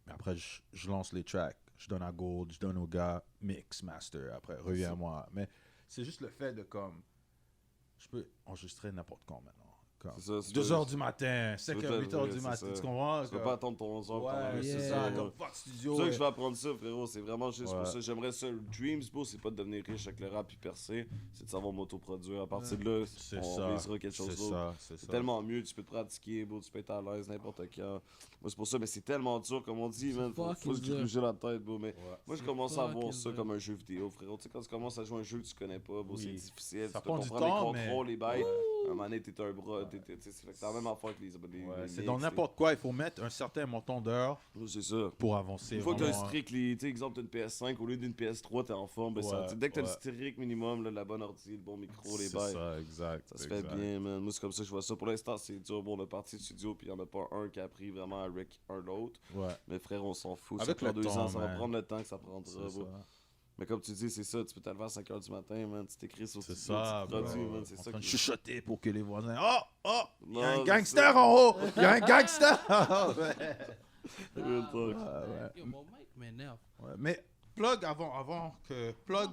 Mais après, je lance les tracks. Je donne à Gold, je donne au gars, mix, master. Après, reviens à moi. Mais c'est juste le fait de comme. Je peux enregistrer n'importe quand maintenant. Comme C'est ça, c'est 2 pas- heures du matin, 5 peux heures, pas- 8 heures ouais, du c'est matin. ça. Tu comprends? Tu peux Comme- pas attendre ton 11 heures pour Ouais, t'enregistrer yeah. c'est ça, ça. là. Comme fuck studio. C'est ça que ouais. je vais apprendre ça, frérot. C'est vraiment juste pour Ouais. ça. J'aimerais ça. Le Dreams, bro, c'est pas de devenir riche avec le rap puis percer. C'est de savoir m'autoproduire. À partir de là, C'est on ça. visera quelque chose C'est d'autre. ça. C'est C'est ça. tellement mieux, tu peux te pratiquer, bro, tu peux être à l'aise n'importe quand. Moi, c'est pour ça, mais c'est tellement dur, comme on dit, C'est man. Faut fucking se dur. gruger la tête, bro. Mais Ouais. moi, je C'est commence à voir fucking ça dur. comme un jeu vidéo, frérot. Tu sais, quand tu commences à jouer un jeu que tu connais pas, bro, Oui. c'est difficile. Ça Tu dois prend du comprendre temps, les mais- contrôles, les bails. Ouais. Un moment donné, t'es un bras. C'est la même affaire que les Ouais, les c'est dans mix, n'importe quoi, il faut mettre un certain montant d'heures les- C'est ça. pour avancer. Une fois que t'as un vraiment. strict, tu sais, exemple, t'as une PS5, au lieu d'une PS3, t'es en forme. Ben ça, Ouais, dès que t'as le ouais. strict minimum, là, la bonne ordi, le bon micro, les C'est bails. ça, exact. Ça se fait exact. bien, man. Moi, c'est comme ça que je vois ça. Pour l'instant, c'est dur. Bon, on a parti de studio, puis il n'y en a pas un qui a pris vraiment avec un l'autre. Ouais, Mais frère, on s'en fout. Avec ça prend le 2 ans, temps, ça va man. prendre le temps que ça prendra. c'est bro. ça. Mais comme tu dis, c'est ça. Tu peux te lever à 5h du matin, man. Tu t'écris sur C'est studio, ça, tu te produis, bro. man. C'est En ça train de qui chuchoter pour que les voisins. Oh, oh, il y a Non, un c'est gangster ça. en haut. Il y a un gangster. Ouais. Real talk. ouais. Yo, mon mic m'énerve. Ouais, mais plug avant que plug.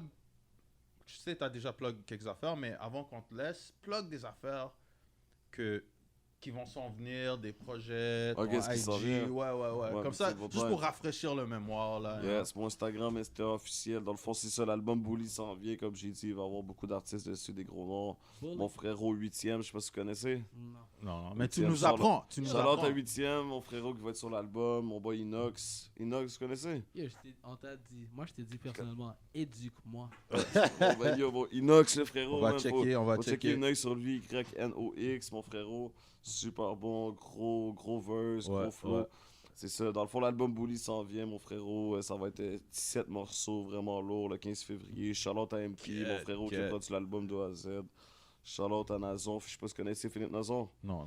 Je sais, t'as déjà plug quelques affaires, mais avant qu'on te laisse, plug des affaires qui vont s'en venir, des projets, Ok, ton ce qui s'en IG, vient. ouais. Ouais, Comme mais ça, c'est votre juste vibe. pour rafraîchir le mémoire, là. Yeah, c'est mon Instagram, Insta officiel. Dans le fond, c'est ça. L'album Bully s'en vient, comme j'ai dit. Il va y avoir beaucoup d'artistes dessus, des gros noms. Bully? Mon frérot 8ème, je sais pas si vous connaissez. Non. Non, mais tu Huitième, nous Charlotte. apprends. Tu nous Charlotte apprends. à 8ème, mon frérot qui va être sur l'album. Mon boy Inox. Inox, vous connaissez? Yo, on t'a dit, moi je t'ai dit personnellement, éduque-moi. Bon, ben, yo, bon, Inox, le frérot. On va man, checker, on va faut checker. un œil sur lui, YNOX, mon frérot. Super bon, gros verse, Ouais, gros flow. ouais. C'est ça. Dans le fond, l'album Bully s'en vient, mon frérot. Ça va être 17 morceaux vraiment lourds le 15 février. Charlotte à MP, mon frérot qui a produit l'album de A à Z. Charlotte à Nazon. Je sais pas si vous connaissez Philippe Nazon. Non.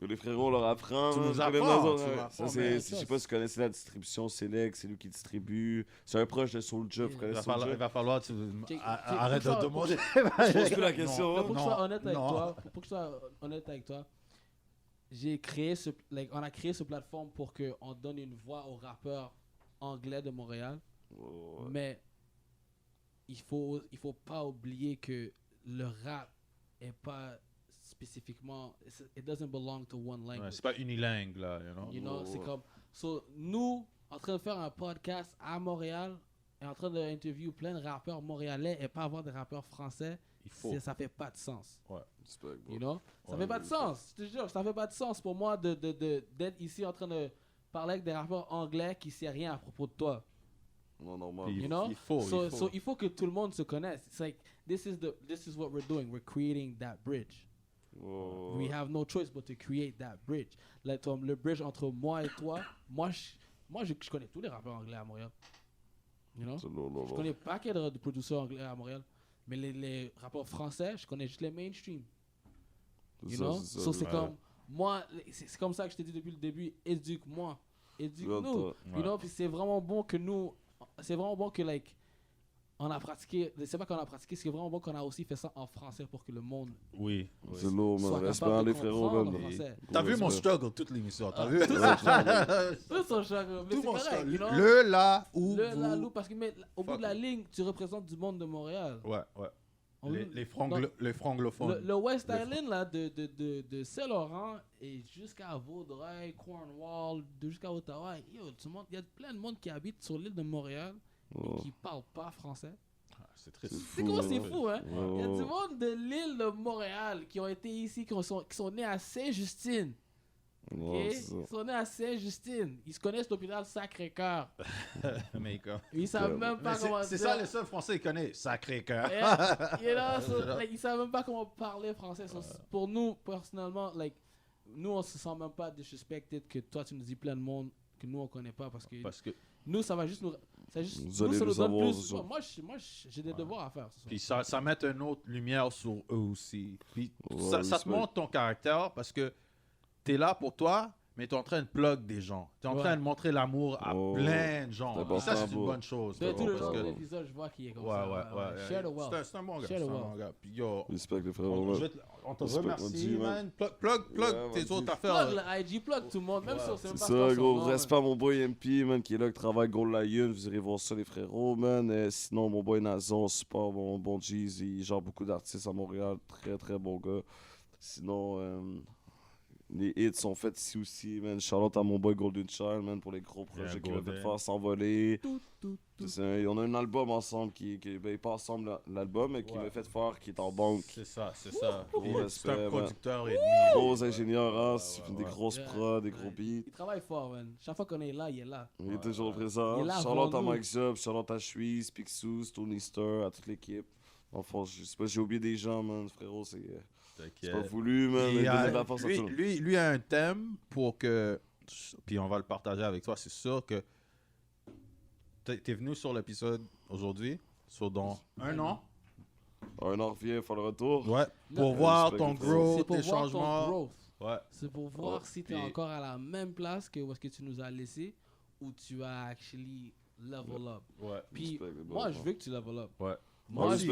Yo, les frérots, on leur apprend. Tu man, nous Philippe apprends, Nazon, tu ouais. nous Ça, apprends, c'est, mais je sais pas si vous connaissez la distribution Select, c'est lui qui distribue. C'est un proche de Soulja, vous Il Il connaissez va falloir, il Soulja? va falloir tu, Check- arrête check- de demander. Je pose plus la question. Non, hein. Pour que je sois honnête avec non. toi, pour que je sois honnête avec toi, on a créé ce plateforme pour qu'on donne une voix aux rappeurs anglais de Montréal, Ouais. mais il faut pas oublier que le rap est pas spécifiquement, it doesn't belong to one Ouais, language. c'est pas unilingue, là, you know. You know, Ouais, c'est ouais. comme, so, nous, en train de faire un podcast à Montréal, et en train d'interviewer plein de rappeurs montréalais et pas avoir de rappeurs français, Il faut. ça fait pas de sens. Respect, bro. You know? Ça Ouais, fait pas de sens. Je te jure, ça fait pas de sens pour moi d'être ici en train de parler avec des rappeurs anglais qui ne savent rien à propos de toi. Non, normal. Puis- You know? il faut, so, il faut. so il faut que tout le monde se connaisse. It's like, this is what we're doing. We're creating that bridge. Ouais. We have no choice but to create that bridge. Like, le bridge entre moi et toi. Moi, je connais tous les rappeurs anglais à Montréal. You know? C'est lourd, lourd, Je lourd. connais pas qu'il y a de producteurs anglais à Montréal. Mais les rappeurs français, je connais juste les mainstream. C'est You ça, know? c'est ça, So, c'est ouais. comme, moi, c'est comme ça que je t'ai dit depuis le début, éduque-moi. Éduque-nous. Real talk. You know? Puis c'est vraiment bon que nous, c'est vraiment bon que, like, on a pratiqué, c'est pas qu'on a pratiqué, c'est vraiment bon qu'on a aussi fait ça en français pour que le monde Oui. C'est lourd, soit man. Respect capable les de frérots, comprendre man. en français. T'as vu mon Respect. struggle toute l'émission, t'as vu? Tout son choc, mais Tout c'est mon correct, struggle. you know? Le, là, où, Le, la, vous- loup, parce que mais, au bout de la ligne, tu représentes du monde de Montréal. Ouais, ouais. On- Les franglophones. Le West Island, là, de Saint-Laurent et jusqu'à Vaudreuil, Cornwall, jusqu'à Ottawa, yo, il y a plein de monde qui habite sur l'île de Montréal et qui parle pas français. Ah, c'est triste. C'est comment c'est ouais. fou, hein? Il y a Ouais. du monde de l'île de Montréal qui ont été ici, qui sont nés à Saint-Justine. ok? Ouais, c'est ça. Ils sont nés à Saint-Justine. Ils se connaissent l'hôpital Sacré-Cœur. Mais comme- Ils savent même pas Mais comment c'est dire. ça, les seuls français qu'ils connaissent. Sacré cœur. Yeah, you know, so, like, ils savent même pas comment parler français. So, pour nous, personnellement, like, nous, on se sent même pas disrespected que toi, tu nous dis plein de monde que nous, on connaît pas parce que Parce que, nous, ça va juste nous... Ça, juste, Vous nous, allez ça le nous donne savoir, plus... c'est ça. Moi, j'ai des devoirs à faire. ce soir. puis ça met une autre lumière sur eux aussi. Puis Ouais, ça te respect. montre ton caractère parce que t'es là pour toi, mais t'es en train de plug des gens. T'es en Ouais. train de montrer l'amour à Oh, plein de gens. c'est Puis ça, c'est important, une bro. bonne chose. Tout bro, le parce long que- de l'épisode, je vois qu'il est comme Ouais, ça. ouais. Share the wealth. C'est un bon gars. Share C'est the un wealth. bon gars. Puis yo, Respect les frérots, on, man. on te Respect, remercie, on dit, man. Plug Ouais, tes vas-y. autres affaires. Plug le IG, plug tout le monde, même si on sait même C'est pas quoi ça, son gros. nom, Respect à mon boy MP, man, qui est là, qui travaille Gold Lion. Vous irez voir ça, les frérots, man. Sinon, mon boy Nazon, super bon G's. Il gère beaucoup d'artistes à Montréal. Très, très bon gars. Sinon, les hits sont faits ici aussi, man. Shout-out à mon boy Golden Child, man, pour les gros projets qu'il a fait Golden. faire s'envoler. Tout. On a un album ensemble ben, pas ensemble l'album, mais qui Ouais. m'a fait faire, qui est en banque. C'est ça, c'est ça. Gros Puis respect, C'est un man. producteur et demi. Gros ingénieurs, hein, ouais, des ouais. grosses Yeah. prods, des gros Ouais. beats. Il travaille fort, man. Chaque fois qu'on est là, il est là. Il est toujours présent. Il est là Shout-out avant à nous. Mike Zub, shout-out à Shreeze, Pixous, Tony Star, à toute l'équipe. Enfin, je sais pas, j'ai oublié des gens, man, frérot, c'est pas voulu, man. Puis, mais donner de la force à tout le monde. lui a un thème pour que. Puis on va le partager avec toi, c'est sûr que. T'es venu sur l'épisode aujourd'hui, sur dans un an. Un an revient, faire le retour. Ouais. Pour Non, voir respect ton le growth, C'est pour tes voir ton changements. growth. Ouais. C'est pour voir si tu es puis- encore à la même place que où est-ce que tu nous as laissé ou tu as actually level up. Ouais. Puis Respect, les moi, boys, je hein. veux que tu level up. Ouais. Moi, Respect.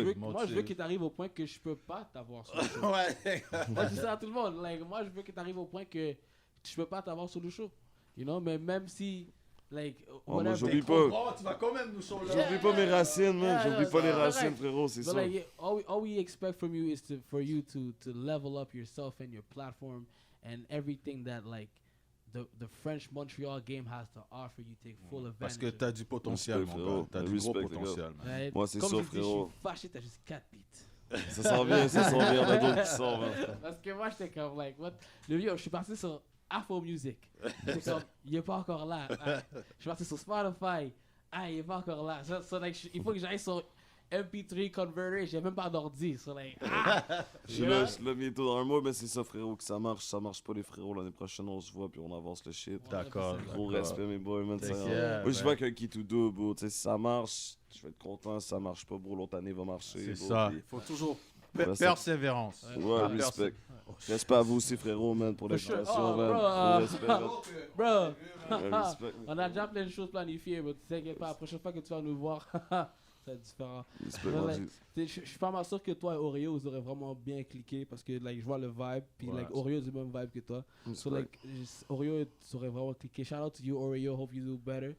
je veux que tu arrives au point que je peux pas t'avoir sur le show. Ouais. Moi, je dis ça à tout le monde. Like, moi, je veux que tu arrives au point que je peux pas t'avoir sur le show. You know, mais même si, like, moi, whatever. j'oublie pas. Oh, tu vas quand même nous sur Yeah. J'oublie pas mes racines, man. Yeah, J'oublie yeah, pas les c'est racines, correct. frérot, c'est But ça. like, yeah, all we expect from you is for you to level up yourself and your platform and everything that like the French Montreal game has to offer. You take full advantage. Parce que of it. t'as du potentiel, Respect, mon frérot. gars. T'as du gros Respect, les gars. potentiel, man. Right? Moi, c'est Comme ça, je dis, frérot. Je suis fâché, t'as juste 4 beats. Ça s'en vient, ça s'en vient. Il y en a d'autres qui sortent, man. Parce que moi, j'étais comme, like, what? Le vieux, je suis parti sur Afro Music. J'étais comme, il est pas encore là. Ah, je suis parti sur Spotify. Ah, il est pas encore là. So, like, il faut que j'aille sur MP3 Converter. J'ai même pas d'ordi. So, like, Je suis là bientôt dans un mois, mais c'est ça, frérot, que ça marche. Ça marche pas, les frérots. L'année prochaine, on se voit, puis on avance le shit. D'accord. Gros respect, mes boys, man. T'inquiète, Moi, je ouais. vois avec un key to do, bro. Tu sais, si ça marche, je vais être content. Si ça marche pas, bro, l'autre année va marcher. C'est bro, ça. puis- Il faut toujours Ouais, c'est- persévérance. Ouais, Ah, respect. perse- Respect à vous aussi, frérot, man, pour For sure. l'invitation, Oh, man. bro, Gros respect, man. Bro, Ouais, respect. on a déjà plein de choses planifiées, mais t'inquiète pas, la prochaine fois que tu vas nous voir, ça va être différent. Respect, Ouais, man. like, je suis pas mal sûr que toi et Oreo, vous aurez vraiment bien cliqué parce que like, je vois le vibe, puis Ouais. like, Oreo est du même vibe que toi. So Respect. like, Oreo aurait vraiment cliqué. Shout out to you, Oreo. Hope you do better.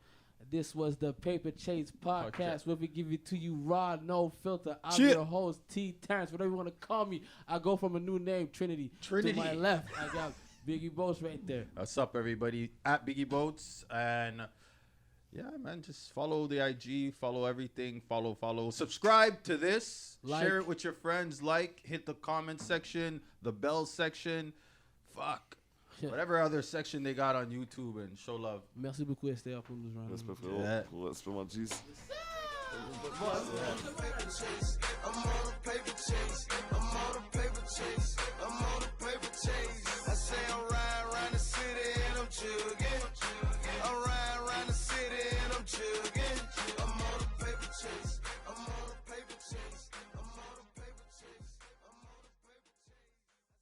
This was the Paper Chase podcast where we give it to you raw, no filter. I'm Shit. your host, T. Terrence, whatever you want to call me. I go from a new name, Trinity. Trinity. To my left, I got Biggie Boss right there. What's up, everybody? At Biggie Boats. And yeah, man, just follow the IG, follow everything, follow. Subscribe to this, Like. share it with your friends, hit the comment section, the bell section. Fuck. Whatever other section they got on YouTube and show love. Merci beaucoup, Esther, pour nous joindre. Respect, frérot. Yeah. Gros respect, mon G's. I'm on a paper chase. I'm on a paper chase. I'm on a paper chase. I'm on a paper chase. I say I'm riding around the city and I'm jugging. I'm riding around the city and I'm jugging.